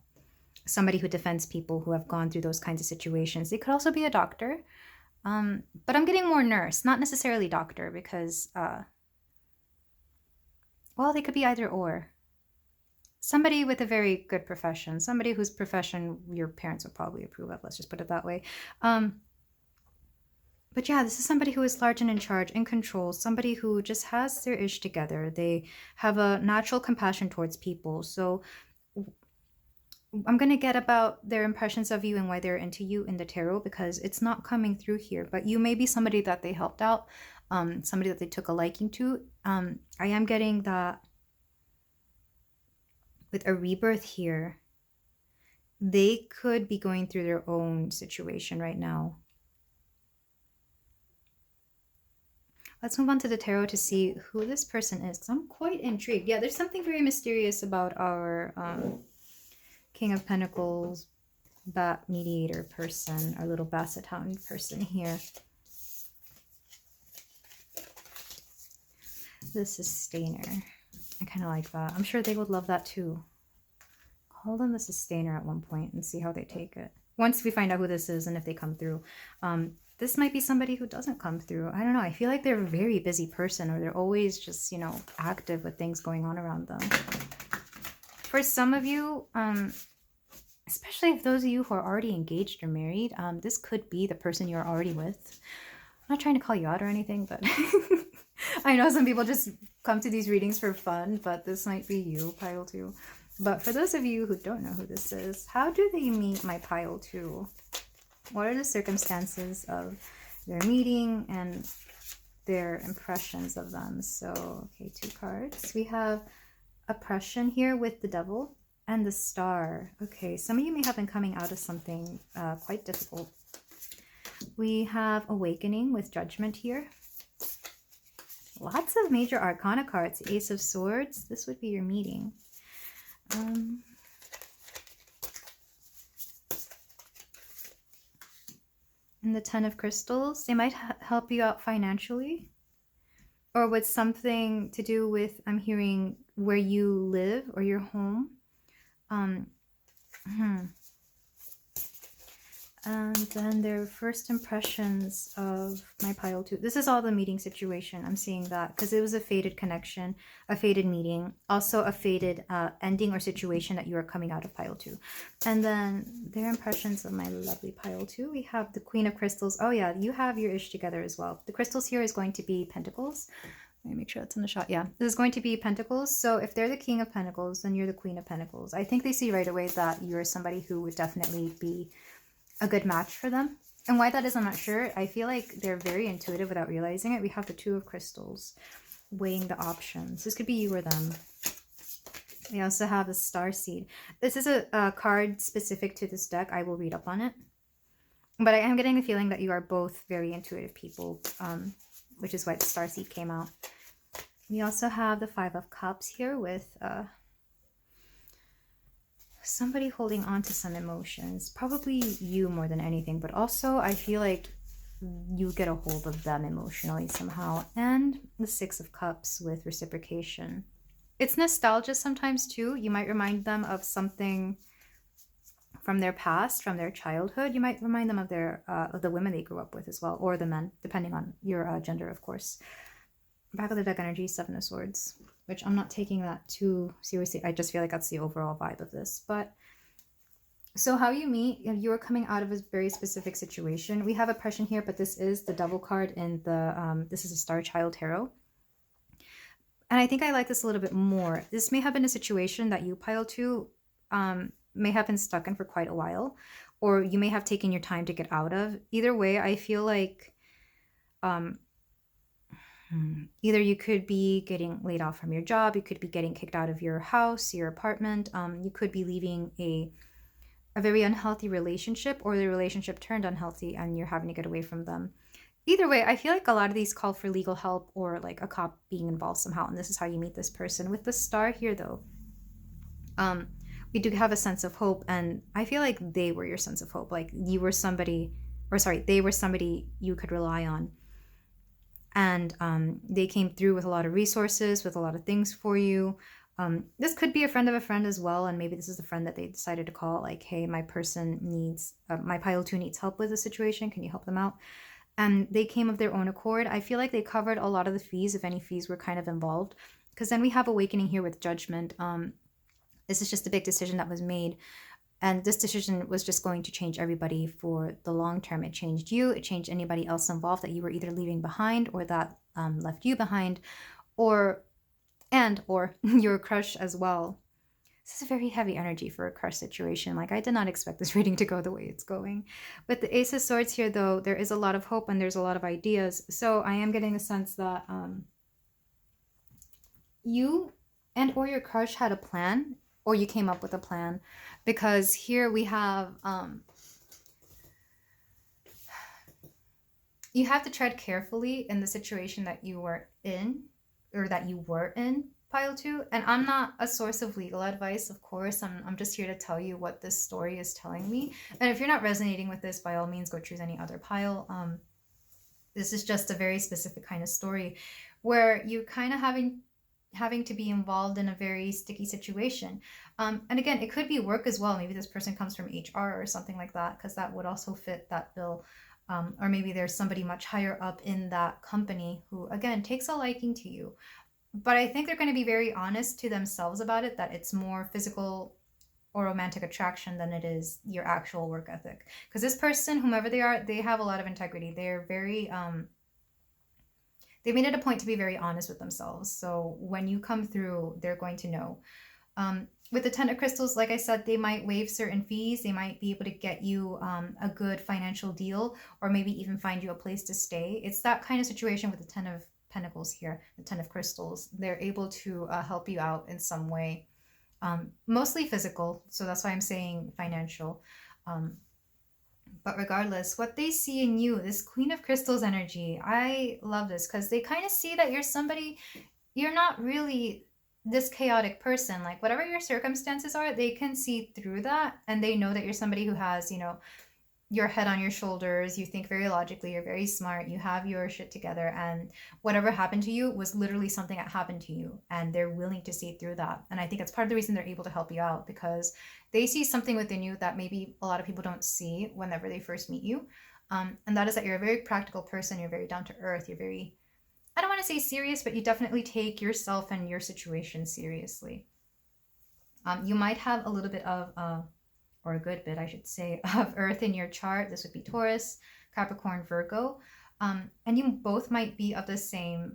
S1: somebody who defends people who have gone through those kinds of situations. They could also be a doctor. But I'm getting more nurse, not necessarily doctor, because, well, they could be either or. Somebody with a very good profession, somebody whose profession your parents would probably approve of, let's just put it that way. But yeah, this is somebody who is large and in charge, in control, somebody who just has their ish together. They have a natural compassion towards people. So I'm going to get about their impressions of you and why they're into you in the tarot, because it's not coming through here. But you may be somebody that they helped out, somebody that they took a liking to. I am getting that with a rebirth here, they could be going through their own situation right now. Let's move on to the tarot to see who this person is, because I'm quite intrigued. Yeah, there's something very mysterious about our King of Pentacles, Bat Mediator person, our little Basset Hound person here. This is Sustainer. I kind of like that. I'm sure they would love that too. Call them the Sustainer at one point and see how they take it. Once we find out who this is and if they come through. This might be somebody who doesn't come through. I don't know. I feel like they're a very busy person, or they're always just, you know, active with things going on around them. For some of you, especially if those of you who are already engaged or married, this could be the person you're already with. I'm not trying to call you out or anything, but I know some people just come to these readings for fun, but this might be you, pile 2. But for those of you who don't know who this is, how do they meet my pile 2? What are the circumstances of their meeting and their impressions of them? So, okay, 2 cards. We have Oppression here with the Devil and the Star. Okay, some of you may have been coming out of something quite difficult. We have Awakening with Judgment here. Lots of major arcana cards. Ace of Swords. This would be your meeting. And the Ten of Crystals. They might help you out financially, or with something to do with, I'm hearing, where you live or your home. And then their first impressions of my pile 2. This is all the meeting situation. I'm seeing that because it was a fated connection, a fated meeting, also a fated ending or situation that you are coming out of pile 2. And then their impressions of my lovely pile 2. We have the Queen of Crystals. Oh yeah, you have your ish together as well. The crystals here is going to be Pentacles. Let me make sure that's in the shot. Yeah, this is going to be Pentacles. So if they're the King of Pentacles, then you're the Queen of Pentacles. I think they see right away that you're somebody who would definitely be a good match for them. And why that is, I'm not sure. I feel like they're very intuitive without realizing it. We have the Two of Crystals, weighing the options. This could be you or them. We also have the Starseed. This is a card specific to this deck. I will read up on it. But I am getting the feeling that you are both very intuitive people, which is why the Starseed came out. We also have the Five of Cups here with somebody holding on to some emotions, probably you more than anything, but also I feel like you get a hold of them emotionally somehow. And the Six of Cups with reciprocation. It's nostalgia sometimes too. You might remind them of something from their past, from their childhood. You might remind them of their of the women they grew up with as well, or the men, depending on your gender, of course. Back of the deck energy, Seven of Swords, which I'm not taking that too seriously. I just feel like that's the overall vibe of this. But so how you meet, you are coming out of a very specific situation. We have oppression here, but this is the Devil card in the, this is a Star Child Tarot. And I think I like this a little bit more. This may have been a situation that you, pile two, may have been stuck in for quite a while, or you may have taken your time to get out of. Either way, I feel like either you could be getting laid off from your job, you could be getting kicked out of your house, your apartment, you could be leaving a very unhealthy relationship, or the relationship turned unhealthy and you're having to get away from them. Either way, I feel like a lot of these call for legal help or like a cop being involved somehow, and this is how you meet this person. With the star here though, we do have a sense of hope, and I feel like they were your sense of hope. Like you were somebody, or sorry, they were somebody you could rely on. And they came through with a lot of resources, with a lot of things for you. This could be a friend of a friend as well, and maybe this is the friend that they decided to call, like, hey, my person needs, my pile 2 needs help with the situation, can you help them out? And they came of their own accord. I feel like they covered a lot of the fees, if any fees were kind of involved, because then we have awakening here with judgment. This is just a big decision that was made, and this decision was just going to change everybody for the long term. It changed you, it changed anybody else involved that you were either leaving behind or that left you behind, or your crush as well. This is a very heavy energy for a crush situation. Like, I did not expect this reading to go the way it's going. With the Ace of Swords here, though, there is a lot of hope and there's a lot of ideas. So I am getting a sense that you and or your crush had a plan, or you came up with a plan, because here we have you have to tread carefully in the situation that you were in, or that you were in, pile 2. And I'm not a source of legal advice, of course. I'm just here to tell you what this story is telling me. And if you're not resonating with this, by all means, go choose any other pile. This is just a very specific kind of story where you kind of having to be involved in a very sticky situation. And again, it could be work as well. Maybe this person comes from HR or something like that, because that would also fit that bill. Or maybe there's somebody much higher up in that company who, again, takes a liking to you. But I think they're going to be very honest to themselves about it, that it's more physical or romantic attraction than it is your actual work ethic. Because this person, whomever they are, they have a lot of integrity. They're very, they made it a point to be very honest with themselves. So when you come through, they're going to know. With the Ten of Crystals, like I said, they might waive certain fees. They might be able to get you a good financial deal, or maybe even find you a place to stay. It's that kind of situation with the Ten of Pentacles here, the Ten of Crystals. They're able to help you out in some way, mostly physical. So that's why I'm saying financial. But regardless, what they see in you, this Queen of Crystals energy, I love this, because they kind of see that you're somebody, you're not really this chaotic person. Like, whatever your circumstances are, they can see through that, and they know that you're somebody who has, you know, your head on your shoulders, you think very logically, you're very smart, you have your shit together, and whatever happened to you was literally something that happened to you, and they're willing to see through that. And I think that's part of the reason they're able to help you out, because they see something within you that maybe a lot of people don't see whenever they first meet you. And that is that you're a very practical person, you're very down to earth, you're very, I don't want to say serious, but you definitely take yourself and your situation seriously. You might have a little bit of, or a good bit, I should say, of earth in your chart. This would be Taurus, Capricorn, Virgo. And you both might be of the same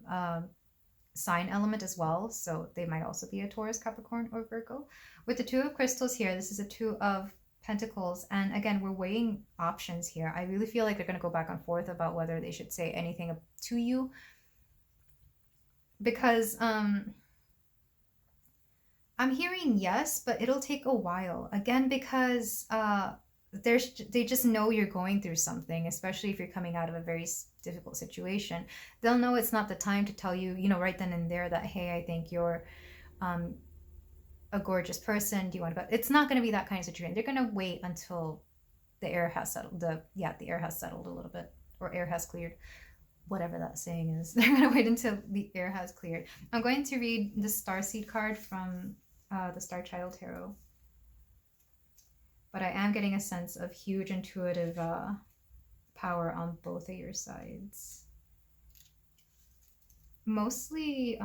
S1: sign element as well. So they might also be a Taurus, Capricorn, or Virgo. With the Two of Crystals here, this is a Two of Pentacles. And again, we're weighing options here. I really feel like they're going to go back and forth about whether they should say anything to you. Because I'm hearing yes, but it'll take a while. Again, because they just know you're going through something, especially if you're coming out of a very difficult situation. They'll know it's not the time to tell you, you know, right then and there that, hey, I think you're a gorgeous person? Do you want to go? It's not going to be that kind of situation. They're going to wait until the air has settled. The air has settled a little bit, or air has cleared. Whatever that saying is. They're going to wait until the air has cleared. I'm going to read the Starseed card from the Star Child Tarot. But I am getting a sense of huge intuitive power on both of your sides. Mostly,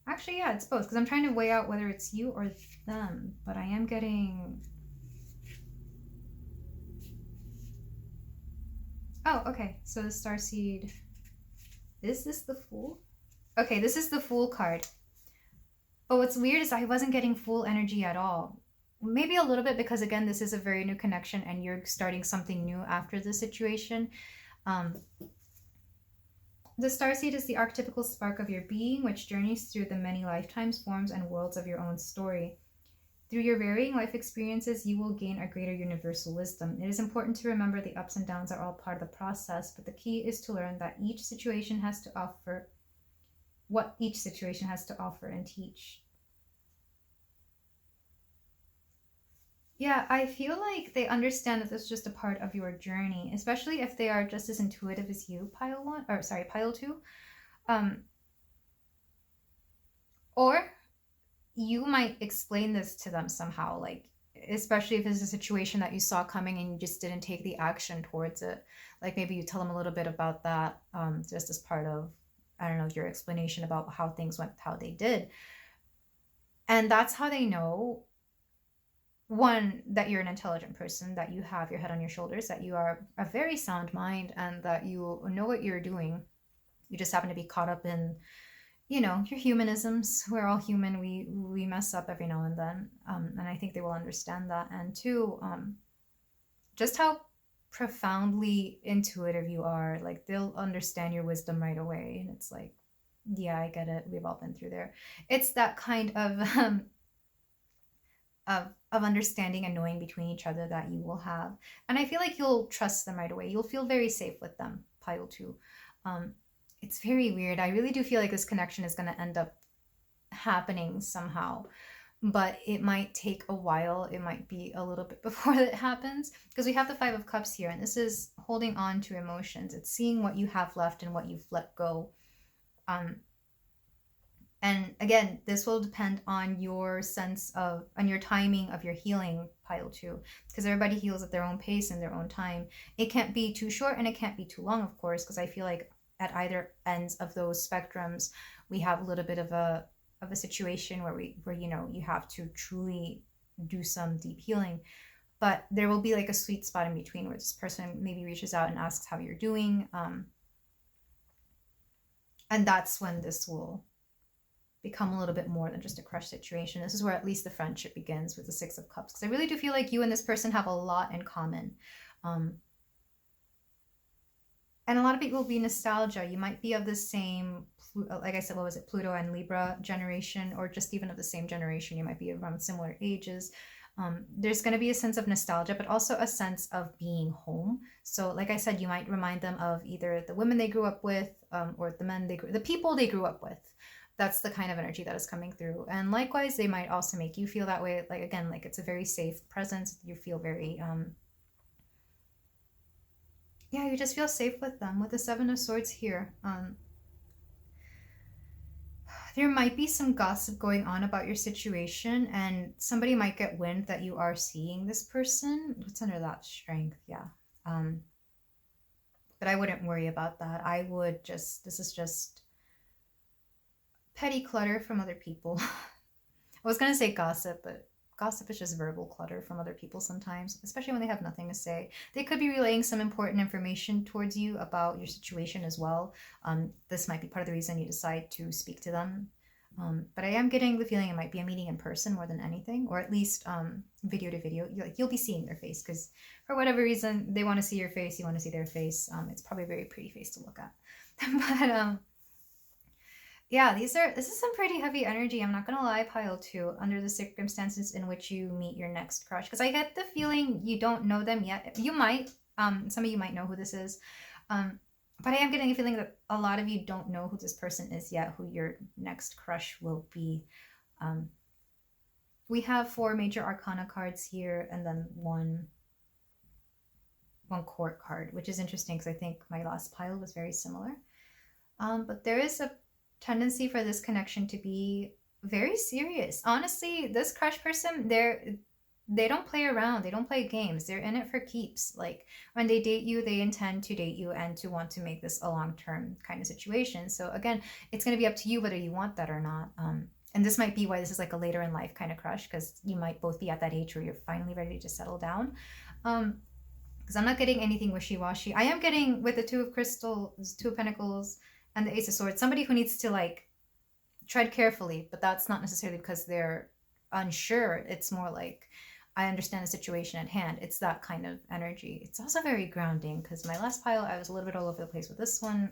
S1: actually, yeah, it's both. Because I'm trying to weigh out whether it's you or them. But I am getting... Oh, okay. So the Starseed... Is this the Fool? Okay, this is the Fool card. But what's weird is I wasn't getting Fool energy at all. Maybe a little bit because, again, this is a very new connection and you're starting something new after the situation. The Starseed is the archetypical spark of your being, which journeys through the many lifetimes, forms, and worlds of your own story. Through your varying life experiences, you will gain a greater universal wisdom. It is important to remember the ups and downs are all part of the process, but the key is to learn that each situation has to offer what each situation has to offer and teach. Yeah, I feel like they understand that this is just a part of your journey, especially if they are just as intuitive as you, pile 2. Or you might explain this to them somehow, like, especially if it's a situation that you saw coming and you just didn't take the action towards it. Like maybe you tell them a little bit about that just as part of, I don't know, your explanation about how things went, how they did. And that's how they know, one, that you're an intelligent person, that you have your head on your shoulders, that you are a very sound mind, and that you know what you're doing. You just happen to be caught up in, you know, your humanisms. We're all human. We mess up every now and then. And I think they will understand that. And two, just how profoundly intuitive you are. Like, they'll understand your wisdom right away. And it's like, yeah, I get it. We've all been through there. It's that kind of understanding and knowing between each other that you will have. And I feel like you'll trust them right away. You'll feel very safe with them, pile 2. It's very weird. I really do feel like this connection is going to end up happening somehow, but it might take a while. It might be a little bit before that happens, because we have the 5 of Cups here, and this is holding on to emotions. It's seeing what you have left and what you've let go. And again, this will depend on your sense of, on your timing of your healing, pile 2, because everybody heals at their own pace and their own time. It can't be too short and it can't be too long, of course, because I feel like at either ends of those spectrums, we have a little bit of a situation where you know, you have to truly do some deep healing. But there will be like a sweet spot in between where this person maybe reaches out and asks how you're doing. And that's when this will become a little bit more than just a crush situation. This is where at least the friendship begins with the 6 of Cups, because I really do feel like you and this person have a lot in common. And a lot of people will be nostalgia. You might be of the same, like I said, what was it, Pluto and Libra generation, or just even of the same generation. You might be around similar ages. There's going to be a sense of nostalgia, but also a sense of being home. So like I said, you might remind them of either the women they grew up with, or the people they grew up with. That's the kind of energy that is coming through. And likewise, they might also make you feel that way. Like, again, like it's a very safe presence. You feel very, yeah, you just feel safe with them. With the 7 of Swords here, there might be some gossip going on about your situation, and somebody might get wind that you are seeing this person. What's under that? Strength, yeah. But I wouldn't worry about that. I would just, this is just petty clutter from other people. I was going to say gossip, but gossip is just verbal clutter from other people sometimes, especially when they have nothing to say. They could be relaying some important information towards you about your situation as well. This might be part of the reason you decide to speak to them. But I am getting the feeling it might be a meeting in person more than anything, or at least video to video. You'll be seeing their face, because for whatever reason, they want to see your face, you want to see their face. It's probably a very pretty face to look at. But yeah, this is some pretty heavy energy. I'm not going to lie, pile 2, under the circumstances in which you meet your next crush. Because I get the feeling you don't know them yet. You might. Some of you might know who this is. But I am getting a feeling that a lot of you don't know who this person is yet, who your next crush will be. We have 4 major arcana cards here, and then one court card, which is interesting because I think my last pile was very similar. But there is a tendency for this connection to be very serious. Honestly, this crush person, they don't play around. They don't play games. They're in it for keeps. Like when they date you, they intend to date you and to want to make this a long-term kind of situation. So again, it's going to be up to you whether you want that or not. And this might be why this is like a later in life kind of crush, because you might both be at that age where you're finally ready to settle down. Because I'm not getting anything wishy-washy. I am getting, with the Two of Crystals, Two of Pentacles, and the Ace of Swords, somebody who needs to like tread carefully, but that's not necessarily because they're unsure. It's more like, I understand the situation at hand. It's that kind of energy. It's also very grounding, because my last pile, I was a little bit all over the place with this one.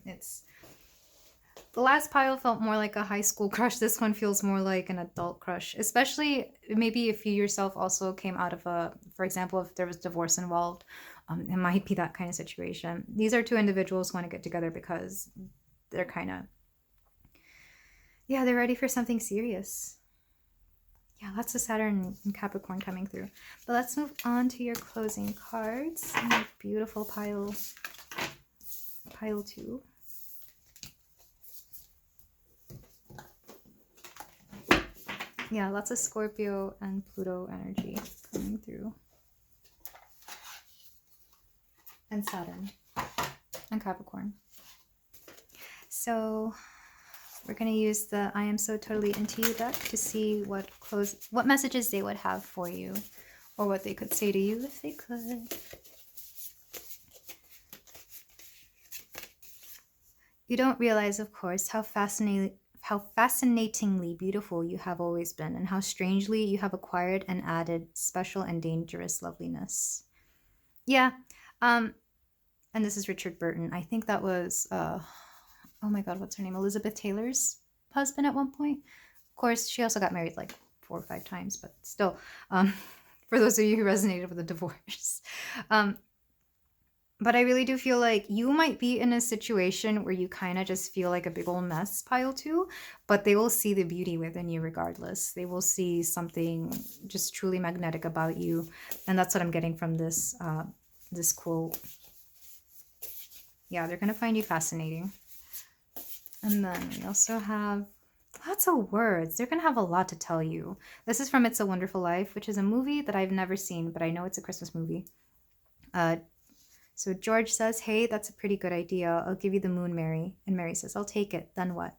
S1: The last pile felt more like a high school crush. This one feels more like an adult crush, especially maybe if you yourself also came out of for example, if there was divorce involved, it might be that kind of situation. These are 2 individuals who want to get together because they're kind of, yeah, they're ready for something serious. Yeah, lots of Saturn and Capricorn coming through. But let's move on to your closing cards. Beautiful pile 2. Yeah, lots of Scorpio and Pluto energy coming through. And Saturn and Capricorn. So we're going to use the I Am So Totally Into You deck to see what messages they would have for you, or what they could say to you if they could. You don't realize, of course, how fascinatingly beautiful you have always been, and how strangely you have acquired and added special and dangerous loveliness. Yeah, and this is Richard Burton. I think that was, oh my God, what's her name? Elizabeth Taylor's husband at one point. Of course, she also got married like 4 or 5 times, but still, for those of you who resonated with the divorce. But I really do feel like you might be in a situation where you kind of just feel like a big old mess, pile 2, but they will see the beauty within you regardless. They will see something just truly magnetic about you. And that's what I'm getting from this, this quote. Yeah, they're going to find you fascinating. And then we also have lots of words. They're going to have a lot to tell you. This is from It's a Wonderful Life, which is a movie that I've never seen, but I know it's a Christmas movie. So George says, hey, that's a pretty good idea. I'll give you the moon, Mary. And Mary says, I'll take it. Then what?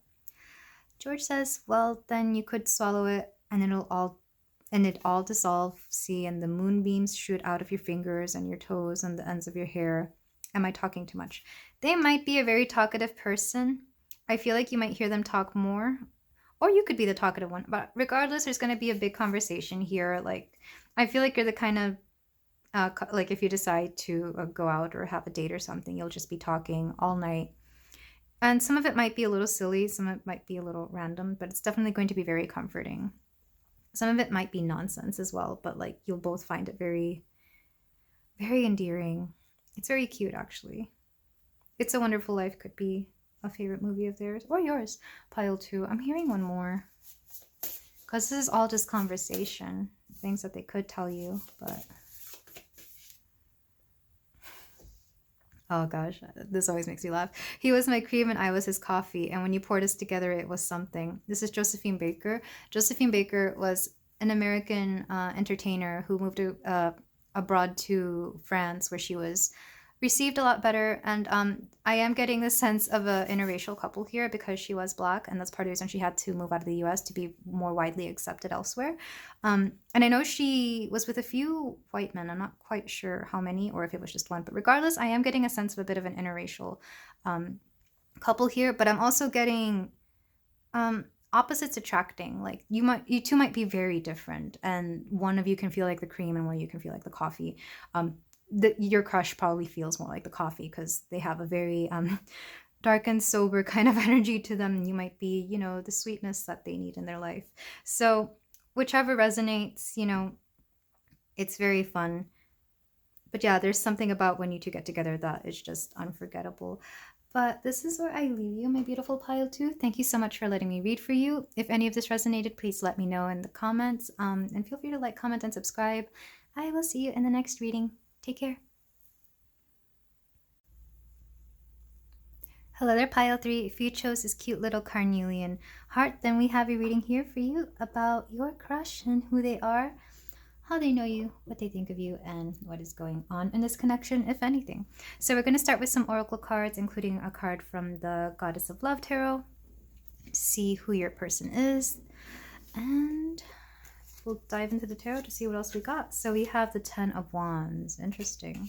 S1: George says, well, then you could swallow it and it all dissolve. See, and the moonbeams shoot out of your fingers and your toes and the ends of your hair. Am I talking too much? They might be a very talkative person. I feel like you might hear them talk more, or you could be the talkative one. But regardless, there's going to be a big conversation here. Like, I feel like you're the kind of, like if you decide to go out or have a date or something, you'll just be talking all night. And some of it might be a little silly, some of it might be a little random, but it's definitely going to be very comforting. Some of it might be nonsense as well, but like you'll both find it very, very endearing. It's very cute, actually. It's a Wonderful Life could be a favorite movie of theirs, or yours. Pile 2. I'm hearing one more, because this is all just conversation, things that they could tell you, but... Oh gosh, this always makes me laugh. He was my cream and I was his coffee, and when you poured us together, it was something. This is Josephine Baker. Josephine Baker was an American entertainer who moved abroad to France, where she was received a lot better. And I am getting the sense of an interracial couple here, because she was Black, and that's part of the reason she had to move out of the US to be more widely accepted elsewhere. And I know she was with a few white men. I'm not quite sure how many, or if it was just one, but regardless, I am getting a sense of a bit of an interracial couple here. But I'm also getting opposites attracting. Like you two might be very different, and one of you can feel like the cream and one of you can feel like the coffee. Your crush probably feels more like the coffee, because they have a very dark and sober kind of energy to them. You might be, you know, the sweetness that they need in their life. So whichever resonates, you know, it's very fun. But yeah, there's something about when you two get together that is just unforgettable. But this is where I leave you, my beautiful pile 2. Thank you so much for letting me read for you. If any of this resonated, please let me know in the comments. And feel free to like, comment, and subscribe. I will see you in the next reading. Take care. Hello there, pile 3. If you chose this cute little carnelian heart, then we have a reading here for you about your crush and who they are, how they know you, what they think of you, and what is going on in this connection, if anything. So we're going to start with some oracle cards, including a card from the Goddess of Love Tarot, to see who your person is. And we'll dive into the tarot to see what else we got. So we have the 10 of Wands. Interesting.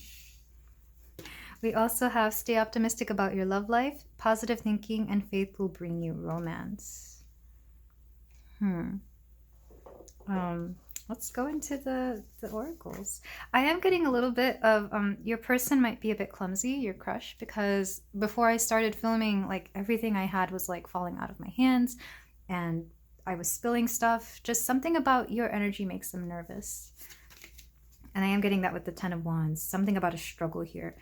S1: We also have stay optimistic about your love life. Positive thinking and faith will bring you romance. Let's go into the oracles. I am getting a little bit of your person might be a bit clumsy, your crush, because before I started filming, like everything I had was like falling out of my hands and I was spilling stuff. Just something about your energy makes them nervous. And I am getting that with the 10 of Wands. Something about a struggle here.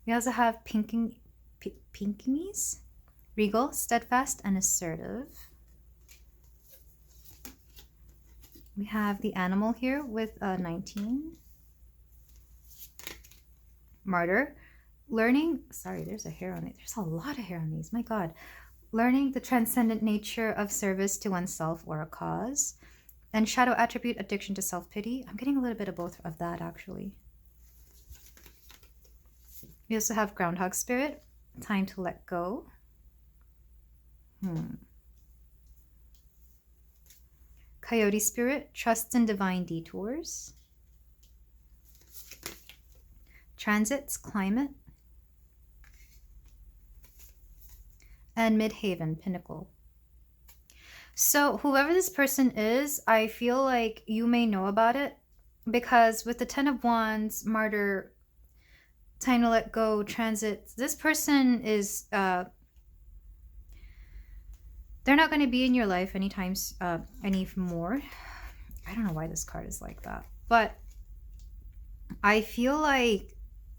S1: We also have pinkies, regal, steadfast, and assertive. We have the animal here with 19. Martyr. Learning, sorry, there's a hair on it. There's a lot of hair on these, my God. Learning the transcendent nature of service to oneself or a cause. And shadow attribute, addiction to self-pity. I'm getting a little bit of both of that, actually. We also have groundhog spirit, time to let go. Coyote spirit, trust in divine detours. Transits, climate. And midhaven, pinnacle. So whoever this person is, I feel like you may know about it, because with the 10 of Wands, martyr, time to let go, transit, this person is they're not going to be in your life anytime anymore. I don't know why this card is like that, but I feel like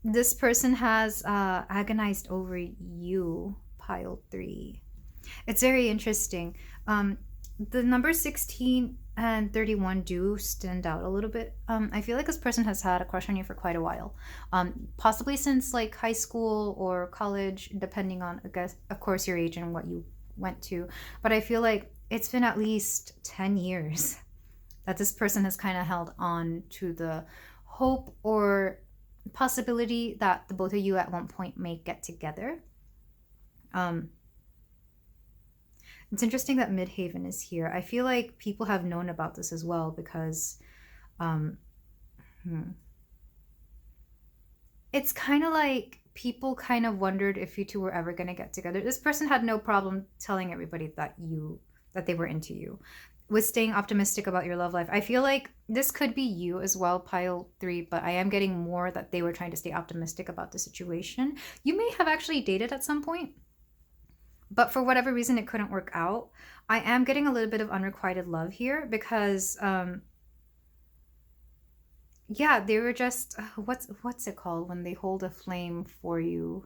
S1: this person has agonized over you, pile 3. It's very interesting. The number 16 and 31 do stand out a little bit. I feel like this person has had a crush on you for quite a while, possibly since like high school or college, depending on, I guess, of course, your age and what you went to. But I feel like it's been at least 10 years that this person has kind of held on to the hope or possibility that the both of you at one point may get together. It's interesting that midhaven is here. I feel like people have known about this as well, because it's kind of like people kind of wondered if you two were ever going to get together. This person had no problem telling everybody that they were into you. With staying optimistic about your love life, I feel like this could be you as well, pile 3, but I am getting more that they were trying to stay optimistic about the situation. You may have actually dated at some point, but for whatever reason, it couldn't work out. I am getting a little bit of unrequited love here, because, yeah, they were just, what's it called when they hold a flame for you?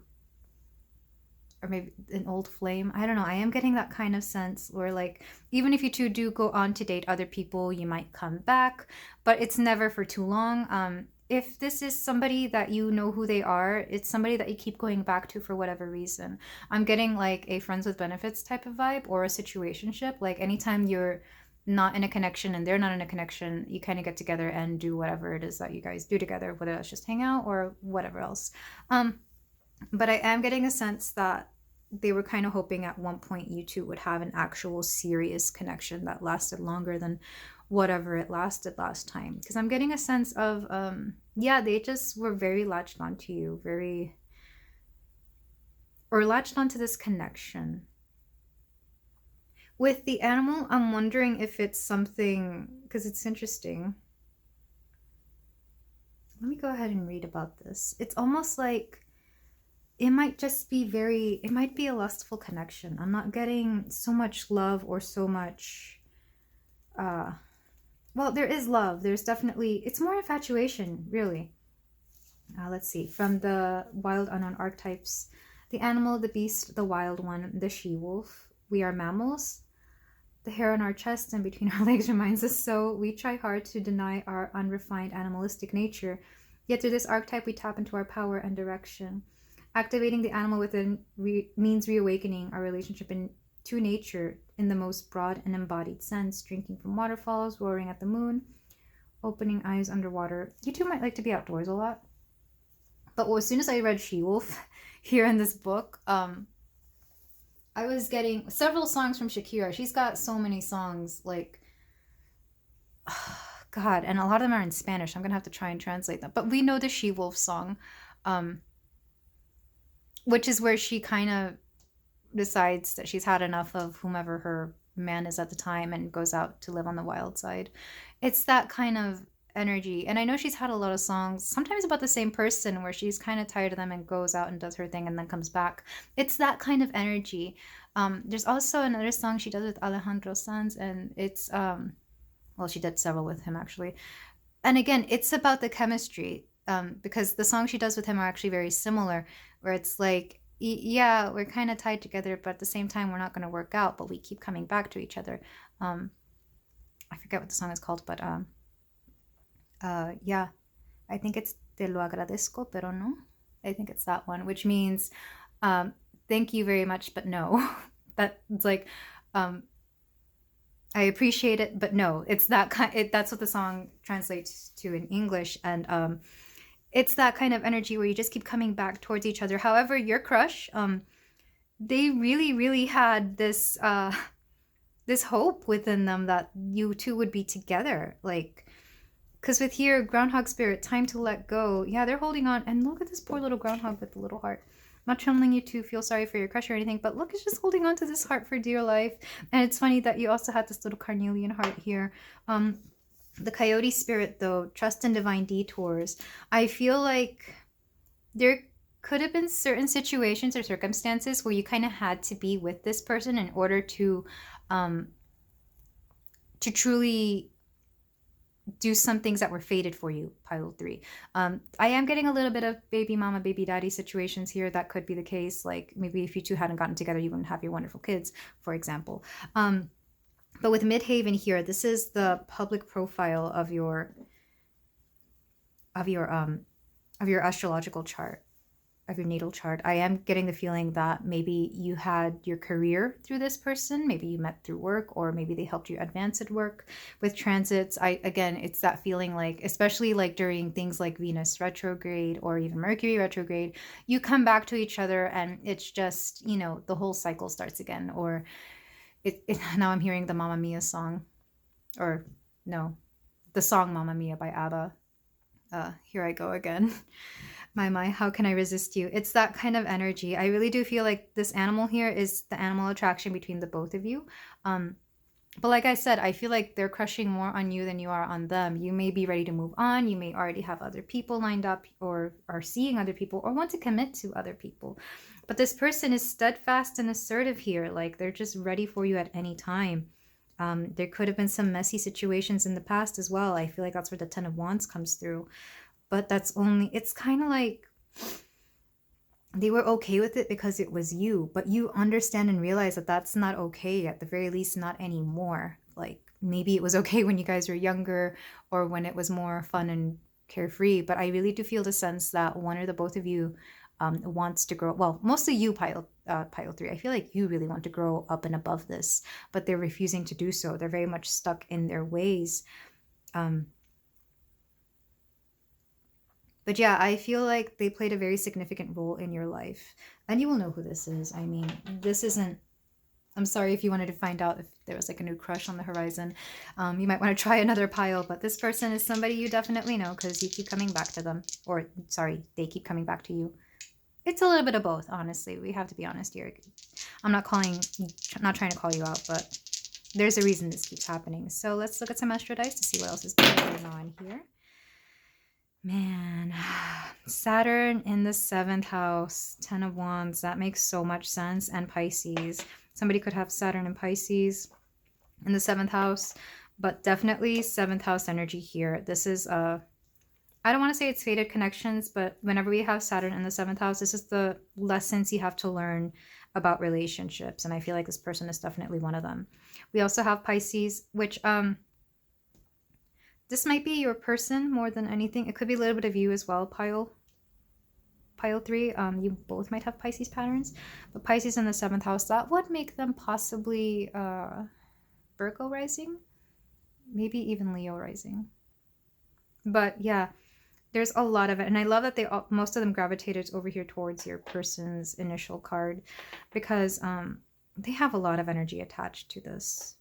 S1: Or maybe an old flame. I don't know. I am getting that kind of sense where, like, even if you two do go on to date other people, you might come back, but it's never for too long. If this is somebody that you know who they are, it's somebody that you keep going back to for whatever reason. I'm getting like a friends with benefits type of vibe, or a situationship. Like anytime you're not in a connection and they're not in a connection, you kind of get together and do whatever it is that you guys do together, whether that's just hang out or whatever else. But I am getting a sense that they were kind of hoping at one point you two would have an actual serious connection that lasted longer than whatever it lasted last time. Because I'm getting a sense of, yeah, they just were very latched onto you, latched onto this connection. With the animal, I'm wondering if it's something, because it's interesting. Let me go ahead and read about this. It's almost like it might just be it might be a lustful connection. I'm not getting so much love or so much, well, there is love. There's definitely, it's more infatuation, really. Let's see, from the Wild Unknown Archetypes, The animal, the beast, the wild one, the she-wolf. We are mammals. The hair on our chest and between our legs reminds us so. We try hard to deny our unrefined animalistic nature. Yet through this archetype, we tap into our power and direction. Activating the animal within means reawakening our relationship to nature in the most broad and embodied sense. Drinking from waterfalls, roaring at the moon, opening eyes underwater. You two might like to be outdoors a lot. But as soon as I read She-Wolf here in this book, I was getting several songs from Shakira. She's got so many songs, like, God, and a lot of them are in Spanish. I'm going to have to try and translate them. But we know the She-Wolf song, which is where she kind of decides that she's had enough of whomever her man is at the time and goes out to live on the wild side. It's that kind of energy. And I know she's had a lot of songs, sometimes about the same person, where she's kind of tired of them and goes out and does her thing and then comes back. It's that kind of energy. There's also another song she does with Alejandro Sanz, and it's well, she did several with him actually. And again, it's about the chemistry, because the songs she does with him are actually very similar, where it's like, yeah, we're kind of tied together, but at the same time, we're not going to work out, but we keep coming back to each other. I forget what the song is called, but yeah, I think it's Te lo agradezco, pero no. I think it's that one, which means thank you very much, but no. That's like, I appreciate it, but no. It's that kind. That's what the song translates to in English, and it's that kind of energy where you just keep coming back towards each other. However, your crush, they really, really had this this hope within them that you two would be together, like. Because with here, groundhog spirit, time to let go. Yeah, they're holding on. And look at this poor little groundhog with the little heart. I'm not telling you to feel sorry for your crush or anything, but look, it's just holding on to this heart for dear life. And it's funny that you also had this little carnelian heart here. The coyote spirit, though, trust in divine detours. I feel like there could have been certain situations or circumstances where you kind of had to be with this person in order to truly do some things that were fated for you, pile 3. I am getting a little bit of baby mama, baby daddy situations here. That could be the case. Like maybe if you two hadn't gotten together, you wouldn't have your wonderful kids, for example. But with Midhaven here, this is the public profile of your astrological chart, of your natal chart. I am getting the feeling that maybe you had your career through this person, maybe you met through work, or maybe they helped you advance at work. With transits, again, it's that feeling like, especially like during things like Venus retrograde or even Mercury retrograde, you come back to each other and it's just, you know, the whole cycle starts again. Or now I'm hearing the Mamma Mia song, or no, the song Mamma Mia by ABBA. Here I go again. My, how can I resist you? It's that kind of energy. I really do feel like this animal here is the animal attraction between the both of you. But like I said, I feel like they're crushing more on you than you are on them. You may be ready to move on. You may already have other people lined up, or are seeing other people, or want to commit to other people. But this person is steadfast and assertive here. Like they're just ready for you at any time. There could have been some messy situations in the past as well. I feel like that's where the Ten of Wands comes through. But it's kind of like they were okay with it because it was you. But you understand and realize that that's not okay, at the very least, not anymore. Like maybe it was okay when you guys were younger or when it was more fun and carefree. But I really do feel the sense that one or the both of you wants to grow. Well, mostly you, pile 3. I feel like you really want to grow up and above this, but they're refusing to do so. They're very much stuck in their ways. But yeah, I feel like they played a very significant role in your life. And you will know who this is. I mean, this isn't... I'm sorry if you wanted to find out if there was like a new crush on the horizon. You might want to try another pile. But this person is somebody you definitely know because you keep coming back to them. Or, sorry, they keep coming back to you. It's a little bit of both, honestly. We have to be honest here. I'm not trying to call you out, but there's a reason this keeps happening. So let's look at some Astro Dice to see what else is going on here. Man, Saturn in the 7th house, 10 of Wands, that makes so much sense. And Pisces. Somebody could have Saturn and Pisces in the 7th house, but definitely 7th house energy here. This is I don't want to say it's fated connections, but whenever we have Saturn in the 7th house, this is the lessons you have to learn about relationships. And I feel like this person is definitely one of them. We also have Pisces, which this might be your person more than anything. It could be a little bit of you as well, pile 3. You both might have Pisces patterns, but Pisces in the 7th house, that would make them possibly Virgo rising, maybe even Leo rising. But yeah, there's a lot of it, and I love that most of them gravitated over here towards your person's initial card, because they have a lot of energy attached to this.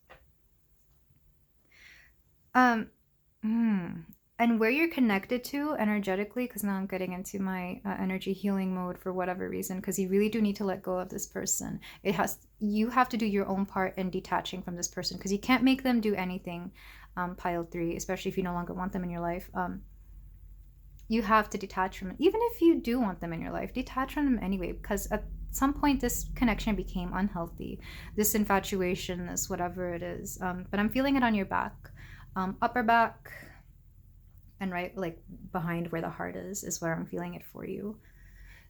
S1: And where you're connected to energetically, because now I'm getting into my energy healing mode for whatever reason, because you really do need to let go of this person. You have to do your own part in detaching from this person, because you can't make them do anything, pile 3, especially if you no longer want them in your life. You have to detach from it. Even if you do want them in your life, detach from them anyway, because at some point this connection became unhealthy. This infatuation, this whatever it is. But I'm feeling it on your back, upper back, and right like behind where the heart is where I'm feeling it for you.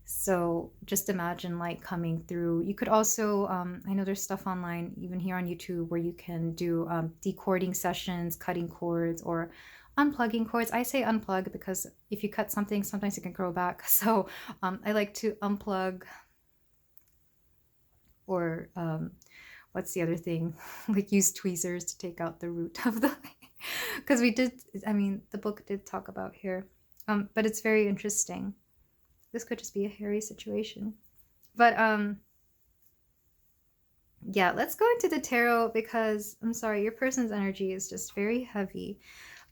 S1: So just imagine light coming through. You could also, I know there's stuff online, even here on YouTube, where you can do decording sessions, cutting cords, or unplugging cords. I say unplug because if you cut something, sometimes it can grow back. So I like to unplug, or what's the other thing? Like use tweezers to take out the root of the, because the book did talk about hair, but it's very interesting. This could just be a hairy situation. But yeah, let's go into the tarot, because I'm sorry, your person's energy is just very heavy.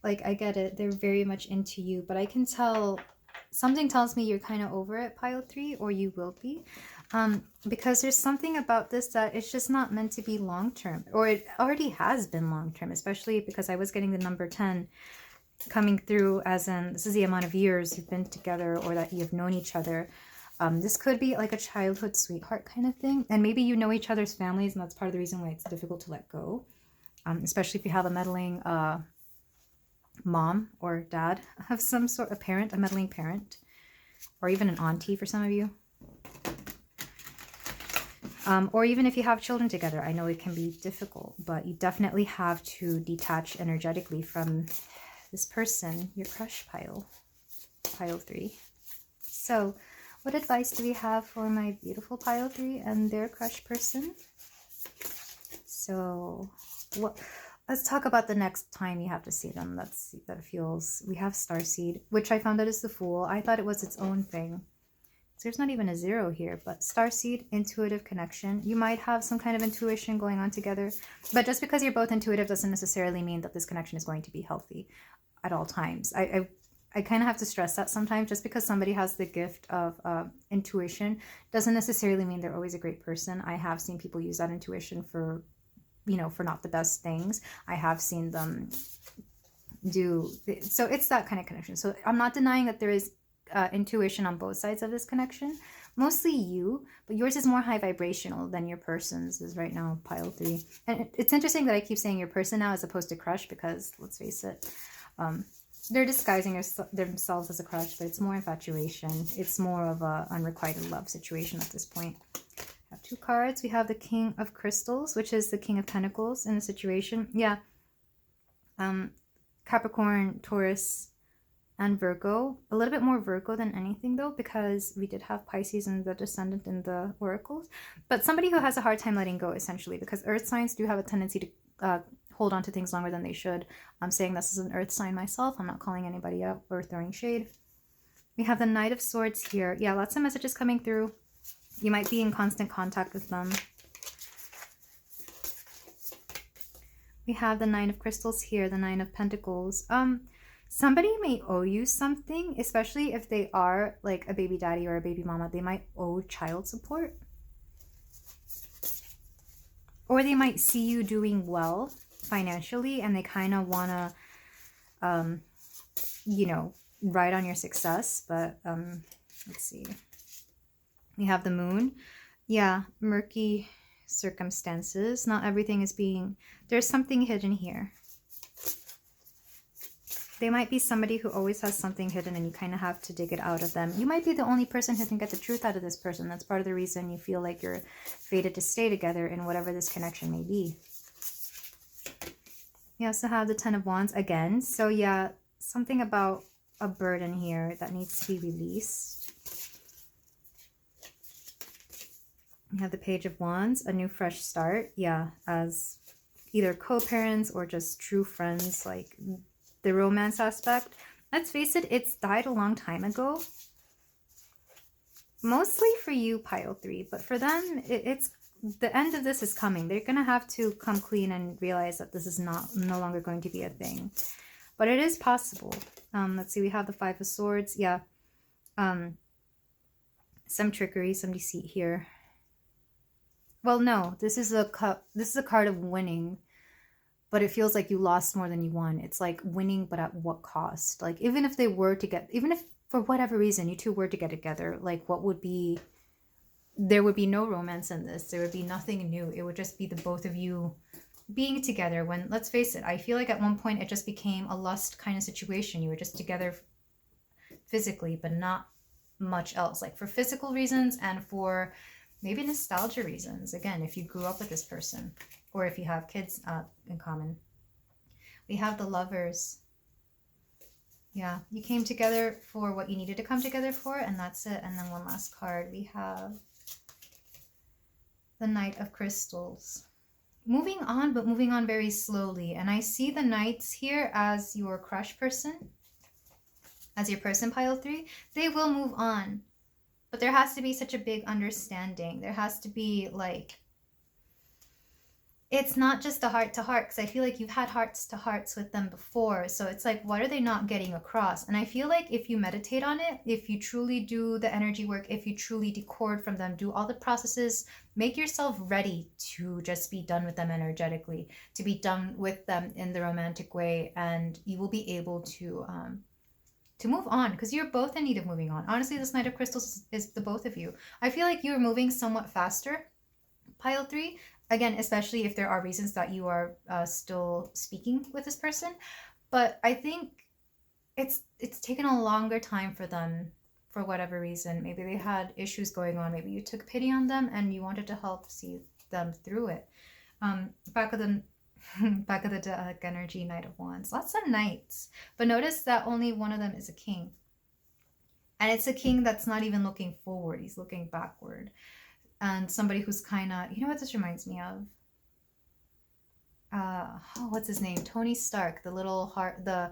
S1: Like, I get it, they're very much into you, but I can tell, something tells me you're kind of over it, pile 3, or you will be. Because there's something about this that it's just not meant to be long-term, or it already has been long-term, especially because I was getting the number 10 coming through, as in this is the amount of years you've been together or that you've known each other. This could be like a childhood sweetheart kind of thing, and maybe you know each other's families, and that's part of the reason why it's difficult to let go, especially if you have a meddling mom or dad of some sort, a meddling parent, or even an auntie for some of you. Or even if you have children together, I know it can be difficult, but you definitely have to detach energetically from this person, your crush pile 3. So what advice do we have for my beautiful pile 3 and their crush person? So let's talk about the next time you have to see them. We have Starseed, which I found out is the Fool. I thought it was its own thing. So there's not even a 0 here, but Starseed, intuitive connection. You might have some kind of intuition going on together, but just because you're both intuitive doesn't necessarily mean that this connection is going to be healthy at all times. I kind of have to stress that sometimes. Just because somebody has the gift of intuition doesn't necessarily mean they're always a great person. I have seen people use that intuition for not the best things. I have seen them so it's that kind of connection. So I'm not denying that there is intuition on both sides of this connection, mostly you, but yours is more high vibrational than your person's is right now, pile 3. And it's interesting that I keep saying your person now as opposed to crush, because let's face it, they're disguising themselves as a crush, but it's more infatuation. It's more of a unrequited love situation at this point. I have 2 cards. We have the King of Crystals, which is the King of Pentacles in the situation. Yeah. Capricorn, Taurus, and Virgo. A little bit more Virgo than anything, though, because we did have Pisces and the Descendant in the oracles. But somebody who has a hard time letting go, essentially, because earth signs do have a tendency to hold on to things longer than they should. I'm saying this is an earth sign myself. I'm not calling anybody out or throwing shade. We have the Knight of Swords here. Yeah, lots of messages coming through. You might be in constant contact with them. We have the Nine of Crystals here, the Nine of Pentacles. Somebody may owe you something, especially if they are like a baby daddy or a baby mama. They might owe child support. Or they might see you doing well financially and they kind of want to, ride on your success. But let's see. We have the Moon. Yeah, murky circumstances. Not everything is being... There's something hidden here. They might be somebody who always has something hidden and you kind of have to dig it out of them. You might be the only person who can get the truth out of this person. That's part of the reason you feel like you're fated to stay together in whatever this connection may be. You also have the Ten of Wands again. So yeah, something about a burden here that needs to be released. You have the Page of Wands, a new fresh start. Yeah, as either co-parents or just true friends, like the romance aspect. Let's face it, it's died a long time ago. Mostly for you, pile 3, but for them, it's the end of this is coming. They're gonna have to come clean and realize that this is no longer going to be a thing. But it is possible. Let's see, we have the Five of Swords. Yeah. Some trickery, some deceit here. Well, no, this is a card of winning. But it feels like you lost more than you won. It's like winning, but at what cost? Like, even if for whatever reason you two were to get together, like there would be no romance in this. There would be nothing new. It would just be the both of you being together when, let's face it, I feel like at one point it just became a lust kind of situation. You were just together physically, but not much else. Like for physical reasons and for maybe nostalgia reasons. Again, if you grew up with this person. Or if you have kids in common. We have the Lovers. Yeah, you came together for what you needed to come together for, and that's it. And then one last card. We have the Knight of Crystals. Moving on, but moving on very slowly. And I see the Knights here as your crush person. As your person, pile 3. They will move on. But there has to be such a big understanding. There has to be like... It's not just a heart-to-heart, because I feel like you've had hearts-to-hearts with them before. So it's like, what are they not getting across? And I feel like if you meditate on it, if you truly do the energy work, if you truly decord from them, do all the processes, make yourself ready to just be done with them energetically, to be done with them in the romantic way, and you will be able to move on, because you're both in need of moving on. Honestly, this Knight of Crystals is the both of you. I feel like you're moving somewhat faster, pile 3. Again, especially if there are reasons that you are still speaking with this person. But I think it's taken a longer time for them for whatever reason. Maybe they had issues going on. Maybe you took pity on them and you wanted to help see them through it. Back of the deck energy, Knight of Wands. Lots of knights. But notice that only one of them is a king. And it's a king that's not even looking forward. He's looking backward. And somebody who's kind of, you know what this reminds me of? What's his name? Tony Stark, the little heart, the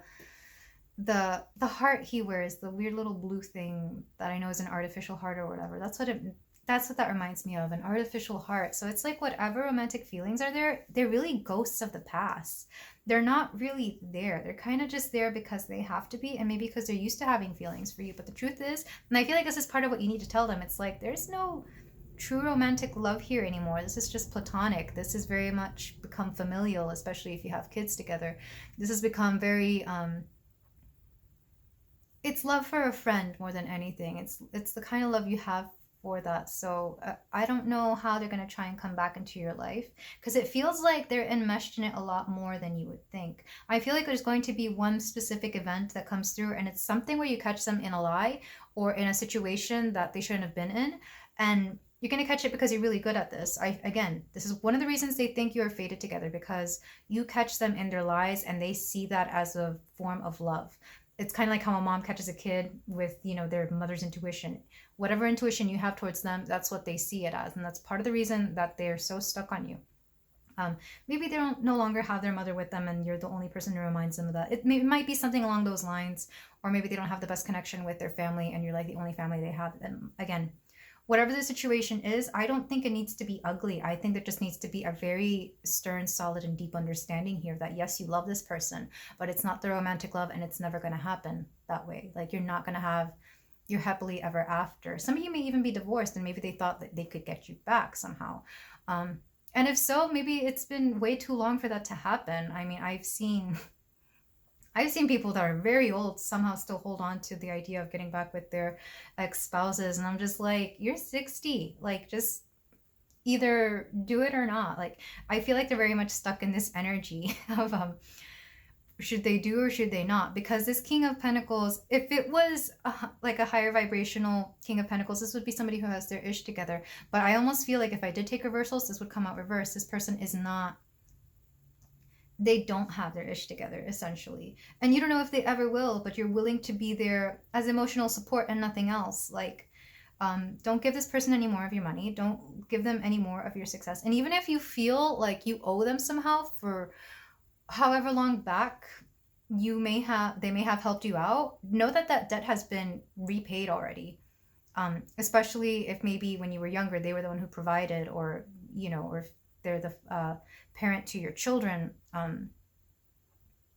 S1: heart he wears, the weird little blue thing that I know is an artificial heart or whatever. That's what that reminds me of, an artificial heart. So it's like whatever romantic feelings are there, they're really ghosts of the past. They're not really there. They're kind of just there because they have to be, and maybe because they're used to having feelings for you. But the truth is, and I feel like this is part of what you need to tell them, it's like there's no true romantic love here anymore. This is just platonic. This has very much become familial, especially if you have kids together. This has become very it's love for a friend more than anything. It's the kind of love you have for that. So I don't know how they're going to try and come back into your life, because it feels like they're enmeshed in it a lot more than you would think. I feel like there's going to be one specific event that comes through, and it's something where you catch them in a lie or in a situation that they shouldn't have been in, and you're going to catch it because you're really good at this. Again, this is one of the reasons they think you are fated together, because you catch them in their lies and they see that as a form of love. It's kind of like how a mom catches a kid with, their mother's intuition. Whatever intuition you have towards them, that's what they see it as. And that's part of the reason that they're so stuck on you. Maybe they don't no longer have their mother with them and you're the only person who reminds them of that. It might be something along those lines, or maybe they don't have the best connection with their family and you're like the only family they have. And again, whatever the situation is, I don't think it needs to be ugly. I think there just needs to be a very stern, solid, and deep understanding here that yes, you love this person, but it's not the romantic love and it's never going to happen that way. Like, you're not going to have your happily ever after. Some of you may even be divorced and maybe they thought that they could get you back somehow. And if so, maybe it's been way too long for that to happen. I mean, I've seen people that are very old somehow still hold on to the idea of getting back with their ex-spouses. And I'm just like, you're 60. Like, just either do it or not. Like, I feel like they're very much stuck in this energy of Should they do or should they not? Because this King of Pentacles, if it was like a higher vibrational King of Pentacles, this would be somebody who has their ish together. But I almost feel like if I did take reversals, this would come out reverse. This person is not, they don't have their ish together, essentially. And you don't know if they ever will, but you're willing to be there as emotional support and nothing else. Like, don't give this person any more of your money. Don't give them any more of your success. And even if you feel like you owe them somehow for however long back they may have helped you out, know that that debt has been repaid already. Especially if maybe when you were younger, they were the one who provided, or, you know, or if they're the parent to your children,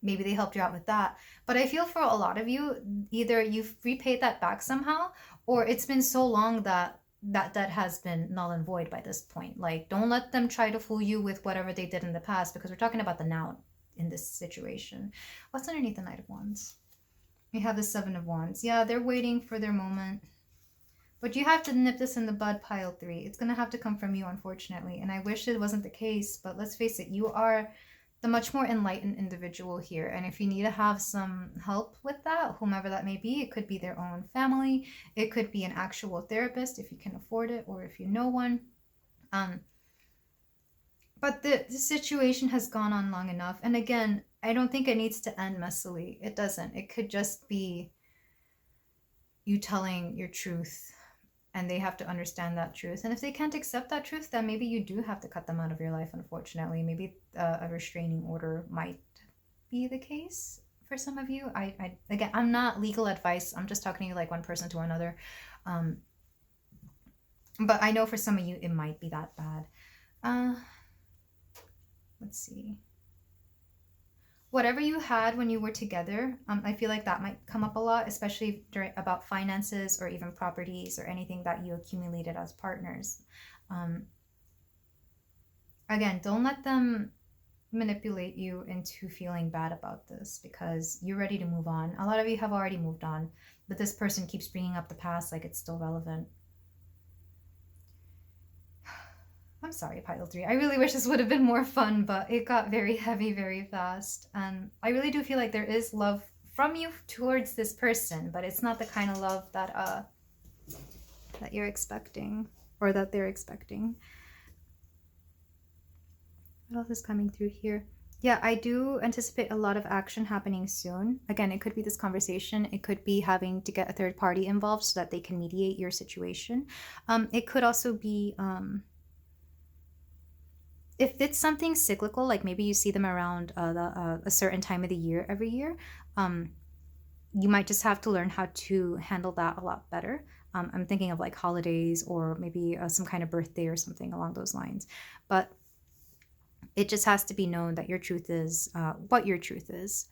S1: maybe they helped you out with that. But I feel for a lot of you, either you've repaid that back somehow, or it's been so long that that debt has been null and void by this point. Like, don't let them try to fool you with whatever they did in the past, because we're talking about the now in this situation. What's underneath the Knight of Wands? We have the Seven of Wands. Yeah, they're waiting for their moment. But you have to nip this in the bud, pile 3. It's going to have to come from you, unfortunately. And I wish it wasn't the case, but let's face it, you are the much more enlightened individual here. And if you need to have some help with that, whomever that may be, it could be their own family. It could be an actual therapist if you can afford it, or if you know one. But the situation has gone on long enough. And again, I don't think it needs to end messily. It doesn't. It could just be you telling your truth, and they have to understand that truth. And if they can't accept that truth, then maybe you do have to cut them out of your life, unfortunately. Maybe a restraining order might be the case for some of you. Again, I'm not legal advice. I'm just talking to you like one person to another. But I know for some of you, it might be that bad. Let's see. Whatever you had when you were together, I feel like that might come up a lot, especially about finances or even properties or anything that you accumulated as partners. Again, don't let them manipulate you into feeling bad about this, because you're ready to move on. A lot of you have already moved on, but this person keeps bringing up the past like it's still relevant. I'm sorry, pile 3. I really wish this would have been more fun, but it got very heavy very fast. And I really do feel like there is love from you towards this person, but it's not the kind of love that that you're expecting, or that they're expecting. What else is coming through here? Yeah, I do anticipate a lot of action happening soon. Again, it could be this conversation. It could be having to get a third party involved so that they can mediate your situation. It could also be... if it's something cyclical, like maybe you see them around a certain time of the year every year, you might just have to learn how to handle that a lot better. I'm thinking of like holidays, or maybe some kind of birthday or something along those lines. But it just has to be known that your truth is what your truth is.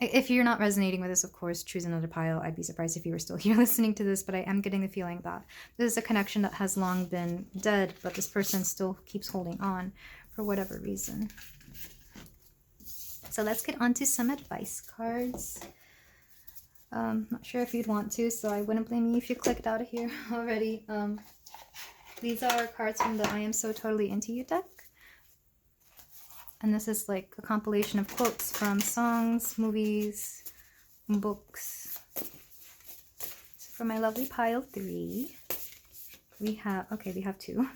S1: If you're not resonating with this, of course, choose another pile. I'd be surprised if you were still here listening to this, but I am getting the feeling that this is a connection that has long been dead, but this person still keeps holding on for whatever reason. So let's get on to some advice cards. Not sure if you'd want to, so I wouldn't blame you if you clicked out of here already. These are cards from the I Am So Totally Into You deck. And this is like a compilation of quotes from songs, movies, books. So for my lovely pile 3, we have 2.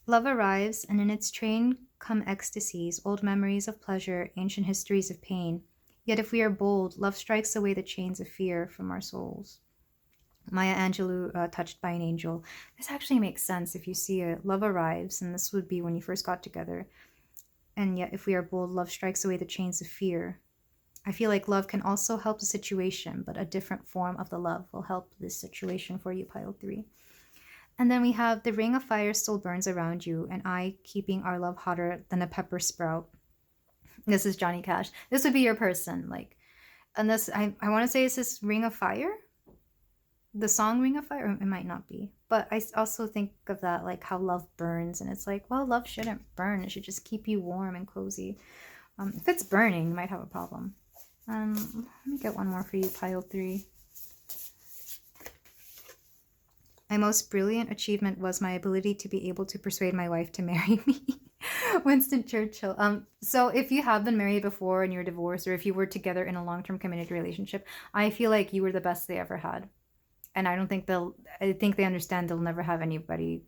S1: Love arrives, and in its train come ecstasies, old memories of pleasure, ancient histories of pain. Yet if we are bold, love strikes away the chains of fear from our souls. Maya Angelou, Touched by an Angel. This actually makes sense if you see it. Love arrives, and this would be when you first got together. And yet, if we are bold, love strikes away the chains of fear. I feel like love can also help the situation, but a different form of the love will help this situation for you, pile 3. And then we have the ring of fire still burns around you, and I keeping our love hotter than a pepper sprout. This is Johnny Cash. This would be your person, like, and this I want to say, is this Ring of Fire? The song Ring of Fire? It might not be. But I also think of that, like how love burns. And it's like, well, love shouldn't burn. It should just keep you warm and cozy. If it's burning, you might have a problem. Let me get one more for you, pile 3. My most brilliant achievement was my ability to be able to persuade my wife to marry me. Winston Churchill. So if you have been married before and you're divorced, or if you were together in a long-term committed relationship, I feel like you were the best they ever had. And I don't think I think they understand they'll never have anybody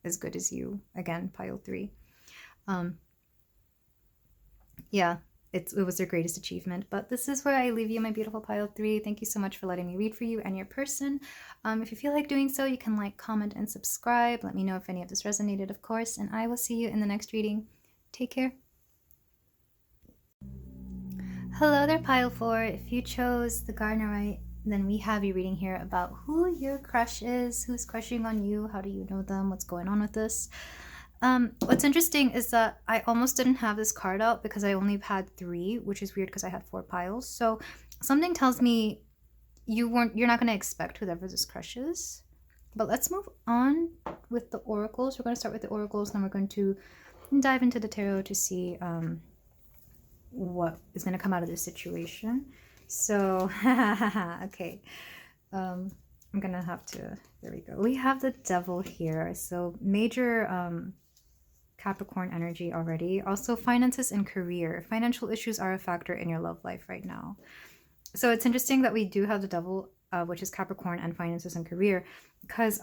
S1: as good as you. Again, pile 3. Yeah, it was their greatest achievement. But this is where I leave you, my beautiful pile 3. Thank you so much for letting me read for you and your person. If you feel like doing so, you can like, comment, and subscribe. Let me know if any of this resonated, of course. And I will see you in the next reading. Take care. Hello there, pile 4. If you chose the garnierite, then we have you reading here about who your crush is, who's crushing on you, how do you know them, what's going on with this. What's interesting is that I almost didn't have this card out because I only had 3, which is weird because I had 4 piles. So something tells me you're not going to expect whoever this crush is. But let's move on with the oracles. We're going to start with the oracles, and then we're going to dive into the tarot to see what is going to come out of this situation. So, okay. I'm going to have to, there we go. We have the devil here. So major Capricorn energy already. Also finances and career. Financial issues are a factor in your love life right now. So it's interesting that we do have the devil, which is Capricorn, and finances and career, because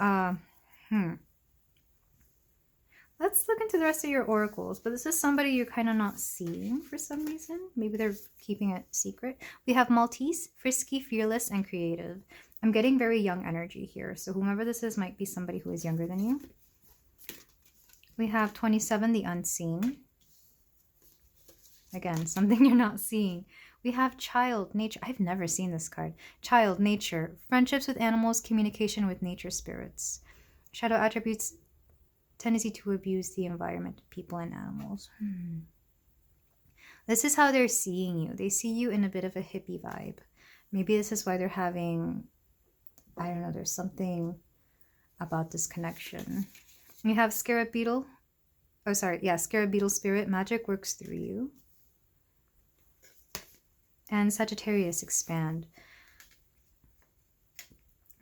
S1: let's look into the rest of your oracles. But this is somebody you're kind of not seeing for some reason. Maybe they're keeping it secret. We have Maltese, frisky, fearless, and creative. I'm getting very young energy here. So whomever this is might be somebody who is younger than you. We have 27, the unseen. Again, something you're not seeing. We have child, nature. I've never seen this card. Child, nature, friendships with animals, communication with nature spirits. Shadow attributes, tendency to abuse the environment, people, and animals. This is how they're seeing you. They see you in a bit of a hippie vibe. Maybe this is why they're having, I don't know, there's something about this connection. We have scarab beetle. Oh, sorry. Yeah, scarab beetle spirit. Magic works through you. And Sagittarius, expand.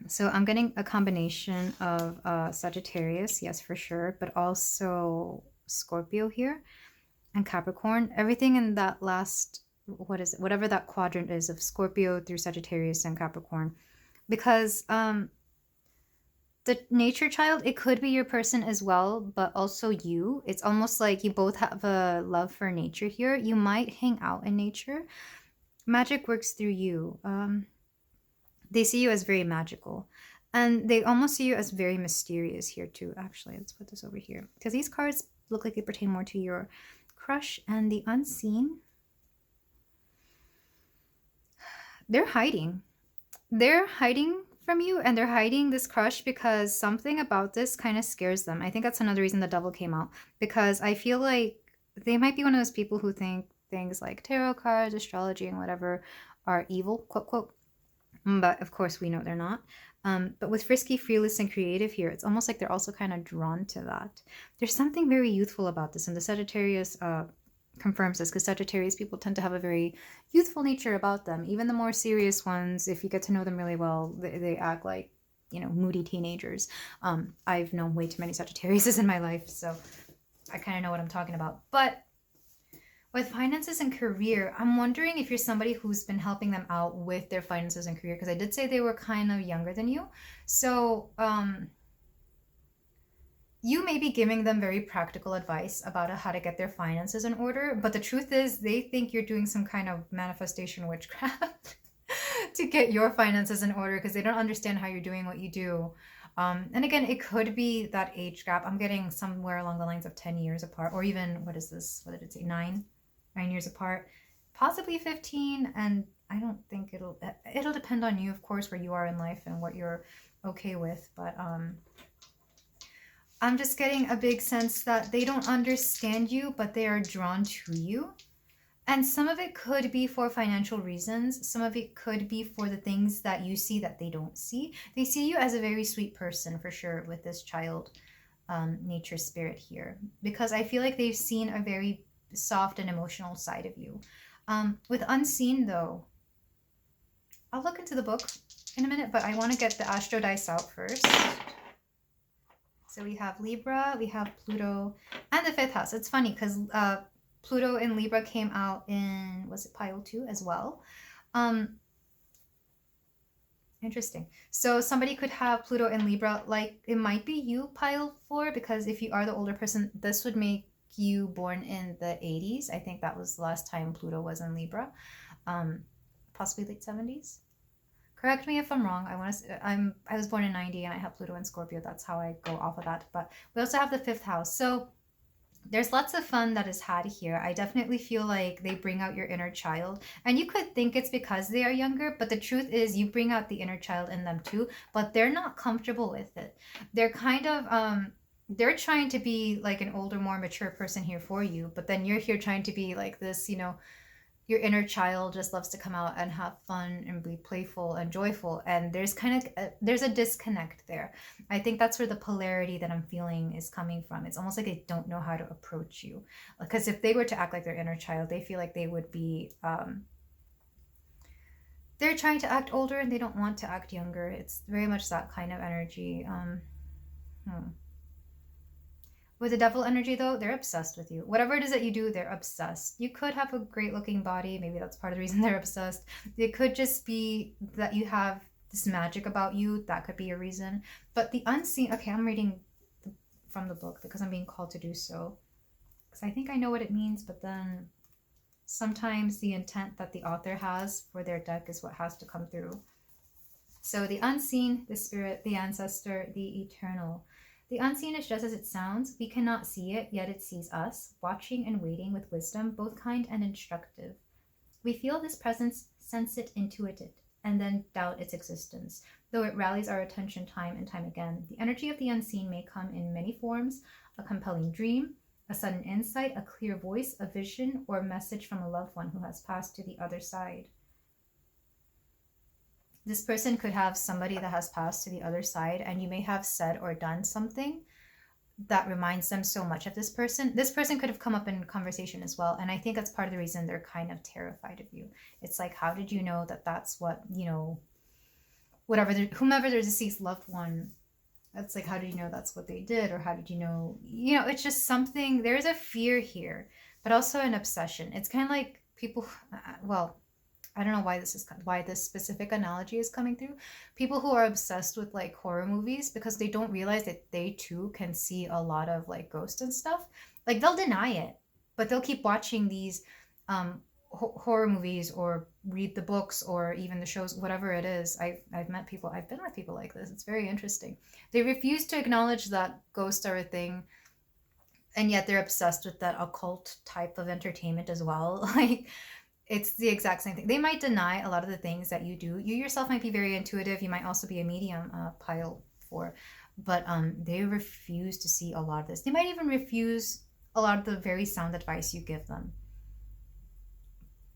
S1: So I'm getting a combination of Sagittarius, yes, for sure, but also Scorpio here and Capricorn. Everything in that last, what is it? Whatever that quadrant is of Scorpio through Sagittarius and Capricorn. Because the nature child, it could be your person as well, but also you. It's almost like you both have a love for nature here. You might hang out in nature. Magic works through you. They see you as very magical. And they almost see you as very mysterious here too. Actually, let's put this over here. Because these cards look like they pertain more to your crush and the unseen. They're hiding. They're hiding from you, and they're hiding this crush because something about this kind of scares them. I think that's another reason the devil came out. Because I feel like they might be one of those people who think things like tarot cards, astrology, and whatever are evil, quote, quote. But of course we know they're not. But with frisky, fearless, and creative here, it's almost like they're also kind of drawn to that. There's something very youthful about this, and the Sagittarius confirms this, because Sagittarius people tend to have a very youthful nature about them. Even the more serious ones, if you get to know them really well, they act like, you know, moody teenagers. I've known way too many Sagittariuses in my life, so I kind of know what I'm talking about. But with finances and career, I'm wondering if you're somebody who's been helping them out with their finances and career, because I did say they were kind of younger than you. So you may be giving them very practical advice about how to get their finances in order, but the truth is they think you're doing some kind of manifestation witchcraft to get your finances in order, because they don't understand how you're doing what you do. And again, it could be that age gap. I'm getting somewhere along the lines of 10 years apart, or even, what is this? What did it say? 9 years apart, possibly 15. And I don't think it'll depend on you, of course, where you are in life and what you're okay with. But I'm just getting a big sense that they don't understand you, but they are drawn to you. And some of it could be for financial reasons. Some of it could be for the things that you see that they don't see. They see you as a very sweet person, for sure, with this child nature spirit here. Because I feel like they've seen a very soft and emotional side of you. With unseen, though, I'll look into the book in a minute, but I want to get the astro dice out first. So we have Libra, we have Pluto, and the 5th house. It's funny because Pluto in Libra came out in, was it pile 2 as well? Interesting. So somebody could have Pluto in Libra, like it might be you, pile 4, because if you are the older person, this would make you born in the 80s. I think that was the last time Pluto was in Libra, possibly late 70s. Correct me if I'm wrong. I was born in 90 and I have Pluto in Scorpio. That's how I go off of that. But we also have the 5th house. So there's lots of fun that is had here. I definitely feel like they bring out your inner child. And you could think it's because they are younger, but the truth is you bring out the inner child in them too, but they're not comfortable with it. They're kind of they're trying to be like an older, more mature person here for you, but then you're here trying to be like this, your inner child just loves to come out and have fun and be playful and joyful, and there's there's a disconnect there. I think that's where the polarity that I'm feeling is coming from. It's almost like they don't know how to approach you, because if they were to act like their inner child, they feel like they would be they're trying to act older and they don't want to act younger. It's very much that kind of energy. With the devil energy, though, they're obsessed with you. Whatever it is that you do, they're obsessed. You could have a great looking body. Maybe that's part of the reason they're obsessed. It could just be that you have this magic about you. That could be a reason. But the unseen, okay, I'm reading from the book because I'm being called to do so. Because I think I know what it means, but then sometimes the intent that the author has for their deck is what has to come through. So the unseen, the spirit, the ancestor, the eternal. The unseen is just as it sounds. We cannot see it, yet it sees us, watching and waiting with wisdom, both kind and instructive. We feel this presence, sense it, intuit it, and then doubt its existence, though it rallies our attention time and time again. The energy of the unseen may come in many forms: a compelling dream, a sudden insight, a clear voice, a vision, or a message from a loved one who has passed to the other side. This person could have somebody that has passed to the other side, and you may have said or done something that reminds them so much of this person. This person could have come up in conversation as well, and I think that's part of the reason they're kind of terrified of you. It's like, how did you know that that's what, whatever, whomever their deceased loved one, it's like, how did you know that's what they did? Or how did you know, it's just something, there's a fear here, but also an obsession. It's kind of like people, well, I don't know why this specific analogy is coming through. People who are obsessed with like horror movies because they don't realize that they too can see a lot of like ghosts and stuff. Like they'll deny it, but they'll keep watching these horror movies or read the books or even the shows, whatever it is. I've met people, I've been with people like this. It's very interesting. They refuse to acknowledge that ghosts are a thing, and yet they're obsessed with that occult type of entertainment as well. Like, it's the exact same thing. They might deny a lot of the things that you do. You yourself might be very intuitive. You might also be a medium, pile 4. But they refuse to see a lot of this. They might even refuse a lot of the very sound advice you give them.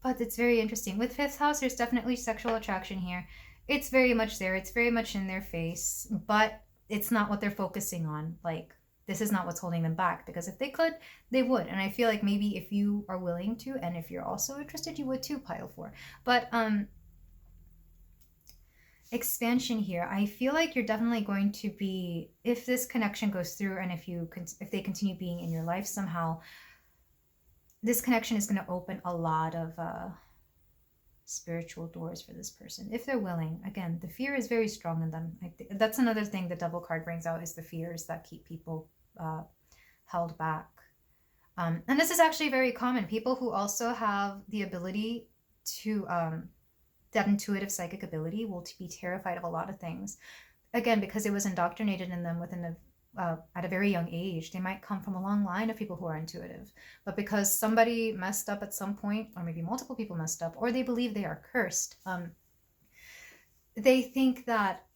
S1: But it's very interesting. With 5th house, there's definitely sexual attraction here. It's very much there. It's very much in their face. But it's not what they're focusing on. Like, this is not what's holding them back, because if they could, they would. And I feel like maybe if you are willing to, and if you're also interested, you would too, pile 4. But expansion here, I feel like you're definitely going to be, if this connection goes through, and if they continue being in your life somehow, this connection is going to open a lot of spiritual doors for this person, if they're willing. Again, the fear is very strong in them. That's another thing the Devil card brings out, is the fears that keep people held back. And this is actually very common. People who also have the ability to, that intuitive psychic ability, will be terrified of a lot of things. Again, because it was indoctrinated in them at a very young age. They might come from a long line of people who are intuitive, but because somebody messed up at some point, or maybe multiple people messed up, or they believe they are cursed, they think that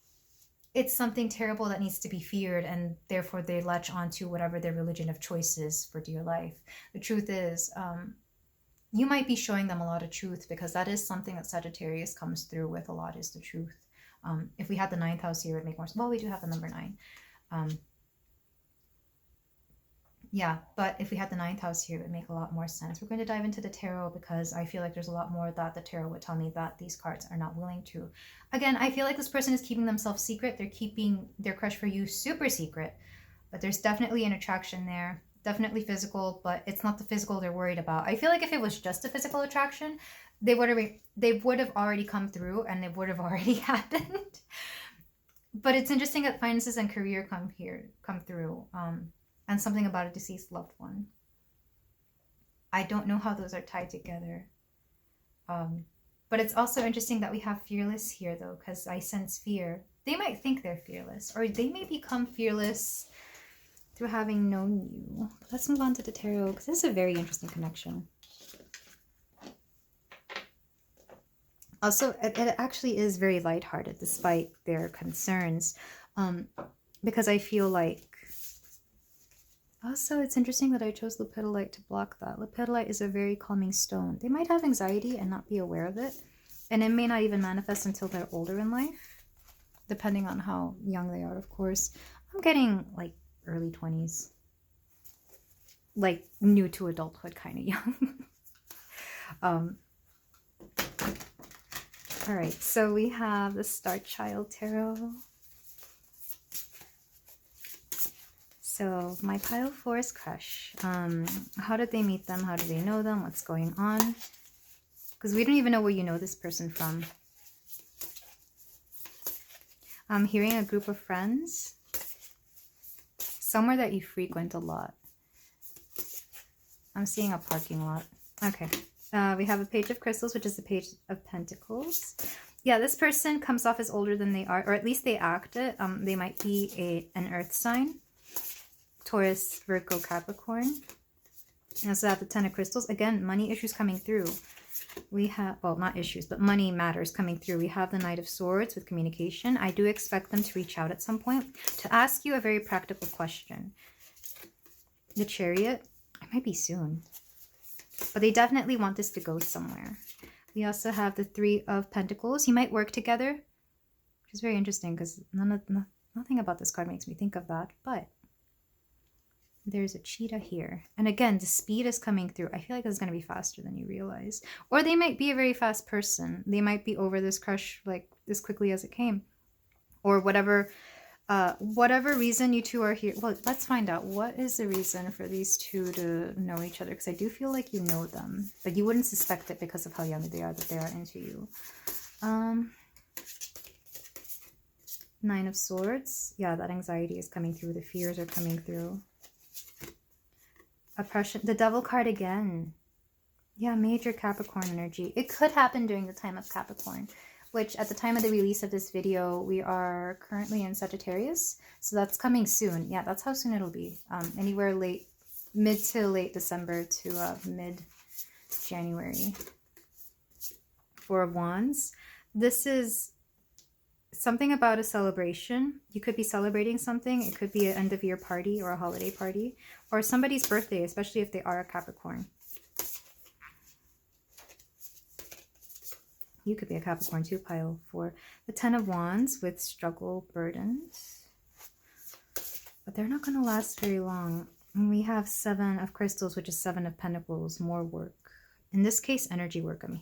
S1: it's something terrible that needs to be feared, and therefore they latch onto whatever their religion of choice is for dear life. The truth is, you might be showing them a lot of truth, because that is something that Sagittarius comes through with a lot, is the truth. If we had the 9th house here, it would make more sense. Well, we do have the number 9. Yeah, but if we had the 9th house here, it would make a lot more sense. We're going to dive into the tarot, because I feel like there's a lot more that the tarot would tell me that these cards are not willing to. Again, I feel like this person is keeping themselves secret. They're keeping their crush for you super secret, but there's definitely an attraction there. Definitely physical, but it's not the physical they're worried about. I feel like if it was just a physical attraction, they would have already come through and it would have already happened. But it's interesting that finances and career come through, and something about a deceased loved one. I don't know how those are tied together. But it's also interesting that we have fearless here, though, because I sense fear. They might think they're fearless, or they may become fearless through having known you. Let's move on to the tarot, because this is a very interesting connection. Also, it actually is very lighthearted, despite their concerns, because I feel like... Also, it's interesting that I chose lepidolite to block that. Lepidolite is a very calming stone. They might have anxiety and not be aware of it, and it may not even manifest until they're older in life, depending on how young they are, of course. I'm getting, like, early 20s. Like, new to adulthood kind of young. Alright, so we have the Star Child Tarot. So, my pile 4 is crush. How did they meet them? How do they know them? What's going on? Because we don't even know where you know this person from. I'm hearing a group of friends. Somewhere that you frequent a lot. I'm seeing a parking lot. Okay. We have a Page of Crystals, which is the Page of Pentacles. Yeah, this person comes off as older than they are, or at least they act it. They might be an earth sign. Taurus, Virgo, Capricorn. We also have the Ten of Crystals. Again, money issues coming through. We have, well, not issues, but money matters coming through. We have the Knight of Swords with communication. I do expect them to reach out at some point to ask you a very practical question. The Chariot, it might be soon. But they definitely want this to go somewhere. We also have the Three of Pentacles. You might work together, which is very interesting because nothing about this card makes me think of that, but there's a cheetah here. And again, the speed is coming through. I feel like it's going to be faster than you realize. Or they might be a very fast person. They might be over this crush like as quickly as it came. Or whatever reason you two are here. Well, let's find out. What is the reason for these two to know each other? Because I do feel like you know them. But you wouldn't suspect it because of how young they are that they are into you. Nine of Swords. Yeah, that anxiety is coming through. The fears are coming through. Oppression. The Devil card again. Yeah, major Capricorn energy. It could happen during the time of Capricorn, which at the time of the release of this video, we are currently in Sagittarius. So that's coming soon. Yeah, that's how soon it'll be. Anywhere mid to late December to mid-January. Four of Wands. This is something about a celebration. You could be celebrating something. It could be an end of year party or a holiday party or somebody's birthday, especially if they are a Capricorn. You could be a Capricorn too, pile 4. The Ten of Wands with struggle, burdens. But they're not going to last very long. And we have 7 of Crystals, which is 7 of Pentacles, more work. In this case, energy work I'm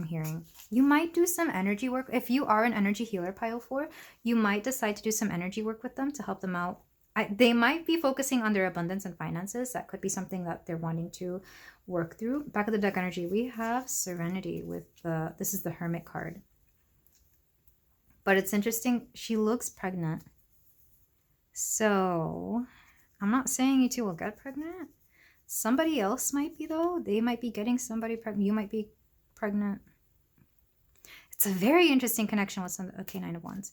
S1: hearing. You might do some energy work. If you are an energy healer, pile 4, you might decide to do some energy work with them to help them out. They might be focusing on their abundance and finances. That could be something that they're wanting to work through. Back of the deck energy, we have Serenity with this is the Hermit card. But it's interesting. She looks pregnant. So I'm not saying you two will get pregnant. Somebody else might be, though. They might be getting somebody pregnant. You might be pregnant. It's a very interesting connection with some... Okay, 9 of Wands.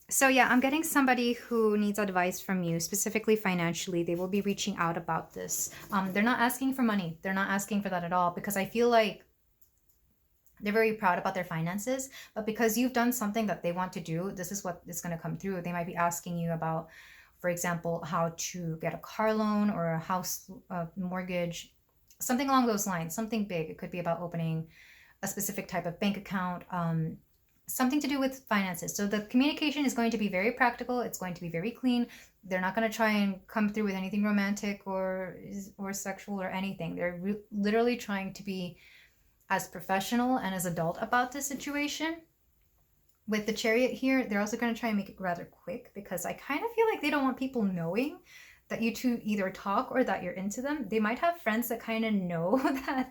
S1: So yeah, I'm getting somebody who needs advice from you, specifically financially. They will be reaching out about this. They're not asking for money. They're not asking for that at all, because I feel like they're very proud about their finances, but because you've done something that they want to do, this is what is going to come through. They might be asking you about, for example, how to get a car loan or a house mortgage, something along those lines, something big. It could be about opening a specific type of bank account, something to do with finances. So the communication is going to be very practical. It's going to be very clean. They're not going to try and come through with anything romantic or sexual or anything. They're literally trying to be as professional and as adult about this situation. with the Chariot here, they're also going to try and make it rather quick, because I kind of feel like they don't want people knowing that you two either talk or that you're into them. They might have friends that kind of know that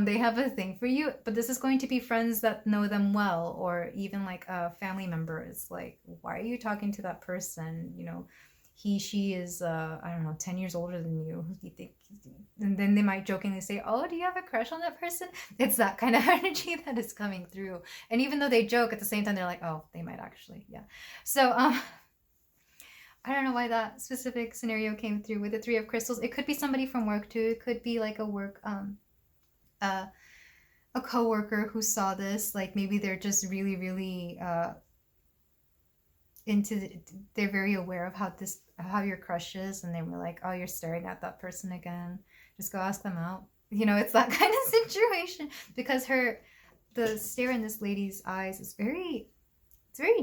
S1: they have a thing for you, but this is going to be friends that know them well, or even like family members. Like, why are you talking to that person? You know, she is, I don't know, 10 years older than you. You think, and then they might jokingly say, oh, do you have a crush on that person? It's that kind of energy that is coming through. And even though they joke, at the same time, they're like, oh, they might actually, yeah. So, I don't know why that specific scenario came through with the Three of Crystals. It could be somebody from work too. It could be like a work, a coworker who saw this. Like maybe they're just really, really they're very aware of how your crush is, and they were like, oh, you're staring at that person again. Just go ask them out. You know, it's that kind of situation, because the stare in this lady's eyes is very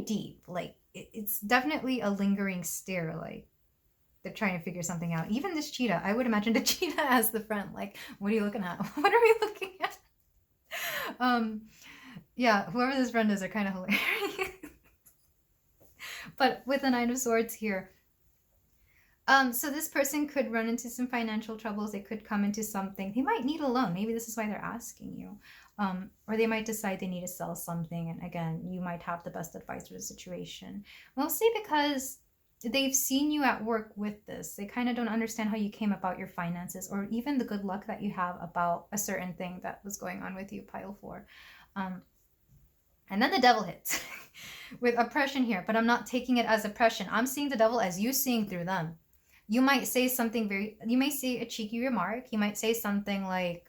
S1: deep. Like, it's definitely a lingering stare, like they're trying to figure something out. Even this cheetah, I would imagine the cheetah as the friend. Like, what are you looking at? What are we looking at? Yeah, whoever this friend is, are kind of hilarious. But with the Nine of Swords here, so this person could run into some financial troubles. They could come into something. They might need a loan. Maybe this is why they're asking you. Or they might decide they need to sell something. And again, you might have the best advice for the situation. Mostly because they've seen you at work with this. They kind of don't understand how you came about your finances, or even the good luck that you have about a certain thing that was going on with you, pile 4. And then the devil hits with oppression here. But I'm not taking it as oppression. I'm seeing the devil as you seeing through them. You might say something you may say a cheeky remark. You might say something like,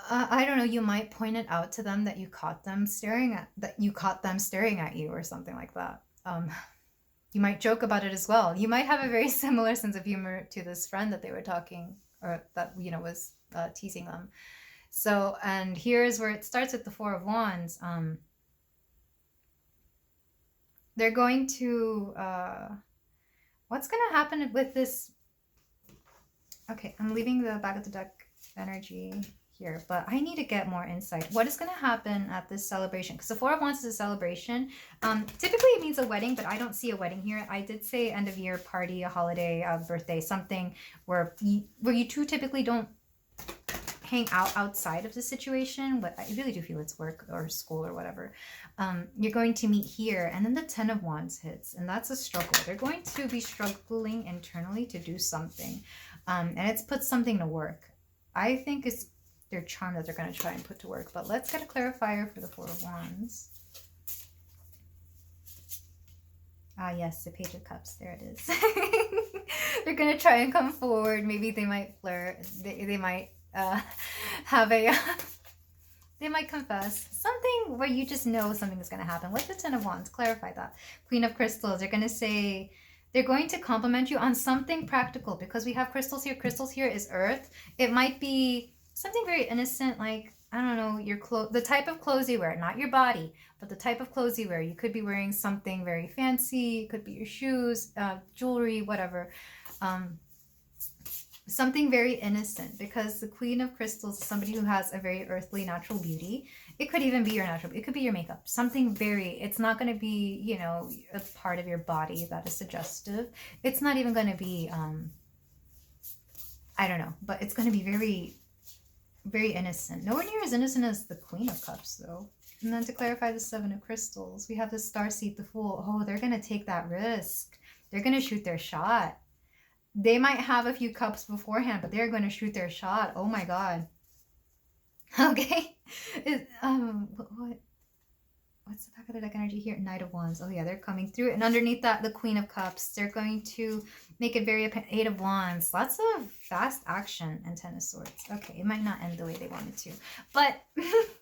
S1: I don't know, you might point it out to them that you caught them staring at you, or something like that. You might joke about it as well. You might have a very similar sense of humor to this friend that they were talking, or that, you know, was teasing them. So, and here's where it starts with the Four of Wands. They're going to, what's going to happen with this? Okay, I'm leaving the back of the deck energy here, but I need to get more insight. What is going to happen at this celebration? Because the Four of Wands is a celebration. Typically it means a wedding, but I don't see a wedding here. I did say end of year party, a holiday, a birthday, something where you two typically don't hang out outside of the situation, but I really do feel it's work or school or whatever. You're going to meet here, and then the Ten of Wands hits, and that's a struggle. They're going to be struggling internally to do something, and it's put something to work. I think it's their charm that they're going to try and put to work, but let's get a clarifier for the Four of Wands. Ah, yes, the Page of Cups. There it is. They're going to try and come forward. Maybe they might flirt. They might have a they might confess something where you just know something is going to happen. With the Ten of Wands, clarify that. Queen of Crystals, they're going to say, they're going to compliment you on something practical, because we have crystals here. Crystals here is earth. It might be something very innocent, like, I don't know, your the type of clothes you wear, not your body, but the type of clothes you wear. You could be wearing something very fancy. It could be your shoes, jewelry, whatever. Something very innocent, because the Queen of Crystals is somebody who has a very earthly, natural beauty. It could even be your natural, it could be your makeup. Something very, it's not going to be, you know, a part of your body that is suggestive. It's not even going to be, I don't know, but it's going to be very, very innocent. Nowhere near as innocent as the Queen of Cups, though. And then to clarify the Seven of Crystals, we have the Starseed, the Fool. Oh, they're going to take that risk. They're going to shoot their shot. They might have a few cups beforehand, but they're going to shoot their shot. Oh my god. Okay. What's the back of the deck energy here? Knight of Wands. Oh yeah, they're coming through. And underneath that, the Queen of Cups. They're going to make it very Eight of Wands. Lots of fast action and Ten of Swords. Okay, it might not end the way they wanted to, but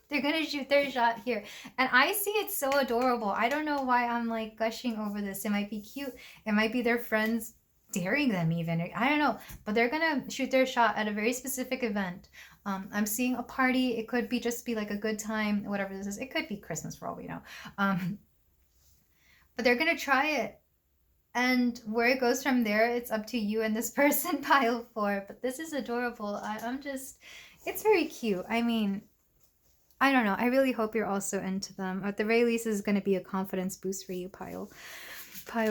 S1: they're going to shoot their shot here. And I see it so adorable. I don't know why I'm like gushing over this. It might be cute. It might be their friends daring them even. I don't know. But they're going to shoot their shot at a very specific event. I'm seeing a party. It could be just be like a good time, whatever this is. It could be Christmas for all we know. But they're going to try it. And where it goes from there, it's up to you and this person, pile 4. But this is adorable. I'm just, it's very cute. I mean, I don't know. I really hope you're also into them. At the very least, this is going to be a confidence boost for you, pile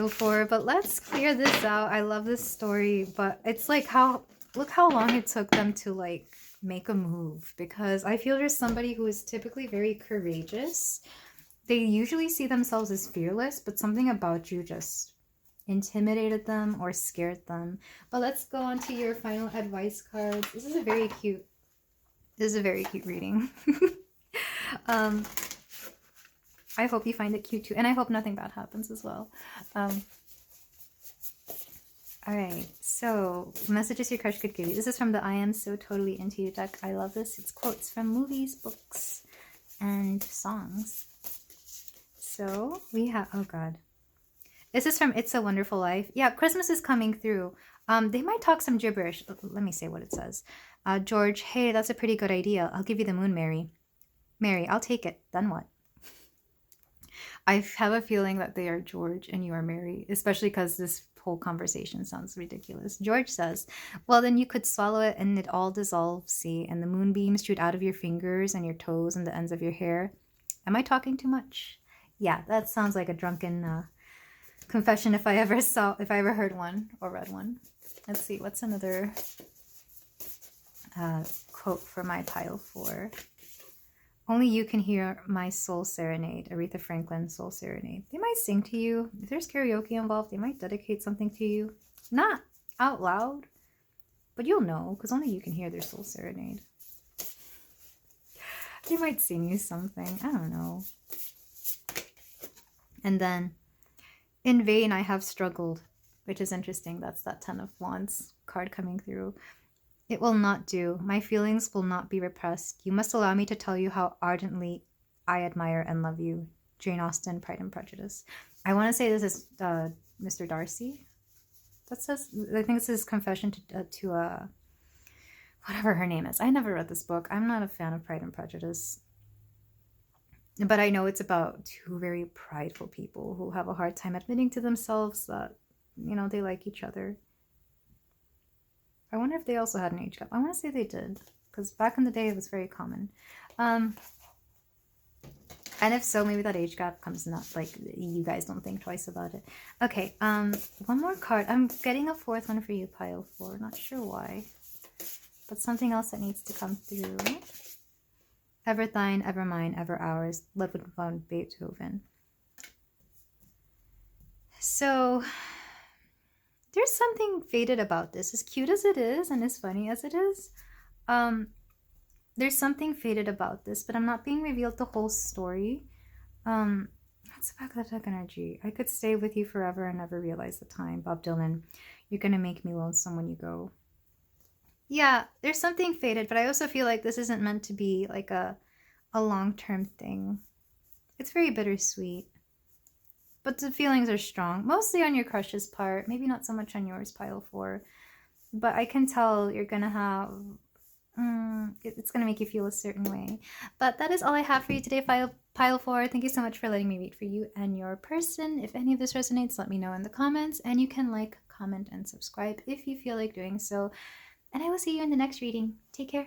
S1: 4. But let's clear this out. I love this story, but it's like look how long it took them to like make a move, because I feel there's somebody who is typically very courageous. They usually see themselves as fearless, but something about you just intimidated them or scared them. But let's go on to your final advice cards. This is a very cute reading. I hope you find it cute too, and I hope nothing bad happens as well. All right, so messages your crush could give you. This is from the I Am So Totally Into You deck. I love this. It's quotes from movies, books, and songs. So we have, oh God. This is from It's a Wonderful Life. Yeah, Christmas is coming through. They might talk some gibberish. Let me say what it says. George, hey, that's a pretty good idea. I'll give you the moon, Mary. Mary, I'll take it. Then what? I have a feeling that they are George and you are Mary, especially because this whole conversation sounds ridiculous. George says, well, then you could swallow it and it all dissolves, see, and the moonbeams shoot out of your fingers and your toes and the ends of your hair. Am I talking too much? Yeah, that sounds like a drunken confession if I ever heard one or read one. Let's see, what's another quote for my pile 4? Only you can hear my soul serenade, Aretha Franklin soul serenade. They might sing to you. If there's karaoke involved, they might dedicate something to you. Not out loud, but you'll know, because only you can hear their soul serenade. They might sing you something. I don't know. And then, in vain I have struggled, which is interesting. That's that 10 of Wands card coming through. It will not do. My feelings will not be repressed. You must allow me to tell you how ardently I admire and love you. Jane Austen, Pride and Prejudice. I want to say this is Mr. Darcy. That says, I think this is confession to whatever her name is. I never read this book. I'm not a fan of Pride and Prejudice. But I know it's about two very prideful people who have a hard time admitting to themselves that, you know, they like each other. I wonder if they also had an age gap. I want to say they did, because back in the day it was very common. And if so, maybe that age gap comes not like you guys don't think twice about it. Okay, one more card. I'm getting a 4th one for you, pile 4. Not sure why, but something else that needs to come through. Ever thine, ever mine, ever ours. Ludwig von Beethoven. So there's something faded about this. As cute as it is and as funny as it is, there's something faded about this, but I'm not being revealed the whole story. That's back of the deck energy. I could stay with you forever and never realize the time. Bob Dylan, you're gonna make me lonesome when you go. Yeah, there's something faded, but I also feel like this isn't meant to be like a long-term thing. It's very bittersweet. But the feelings are strong, mostly on your crush's part, maybe not so much on yours, pile 4. But I can tell you're going to have, it's going to make you feel a certain way. But that is all I have for you today, pile 4. Thank you so much for letting me read for you and your person. If any of this resonates, let me know in the comments. And you can like, comment, and subscribe if you feel like doing so. And I will see you in the next reading. Take care.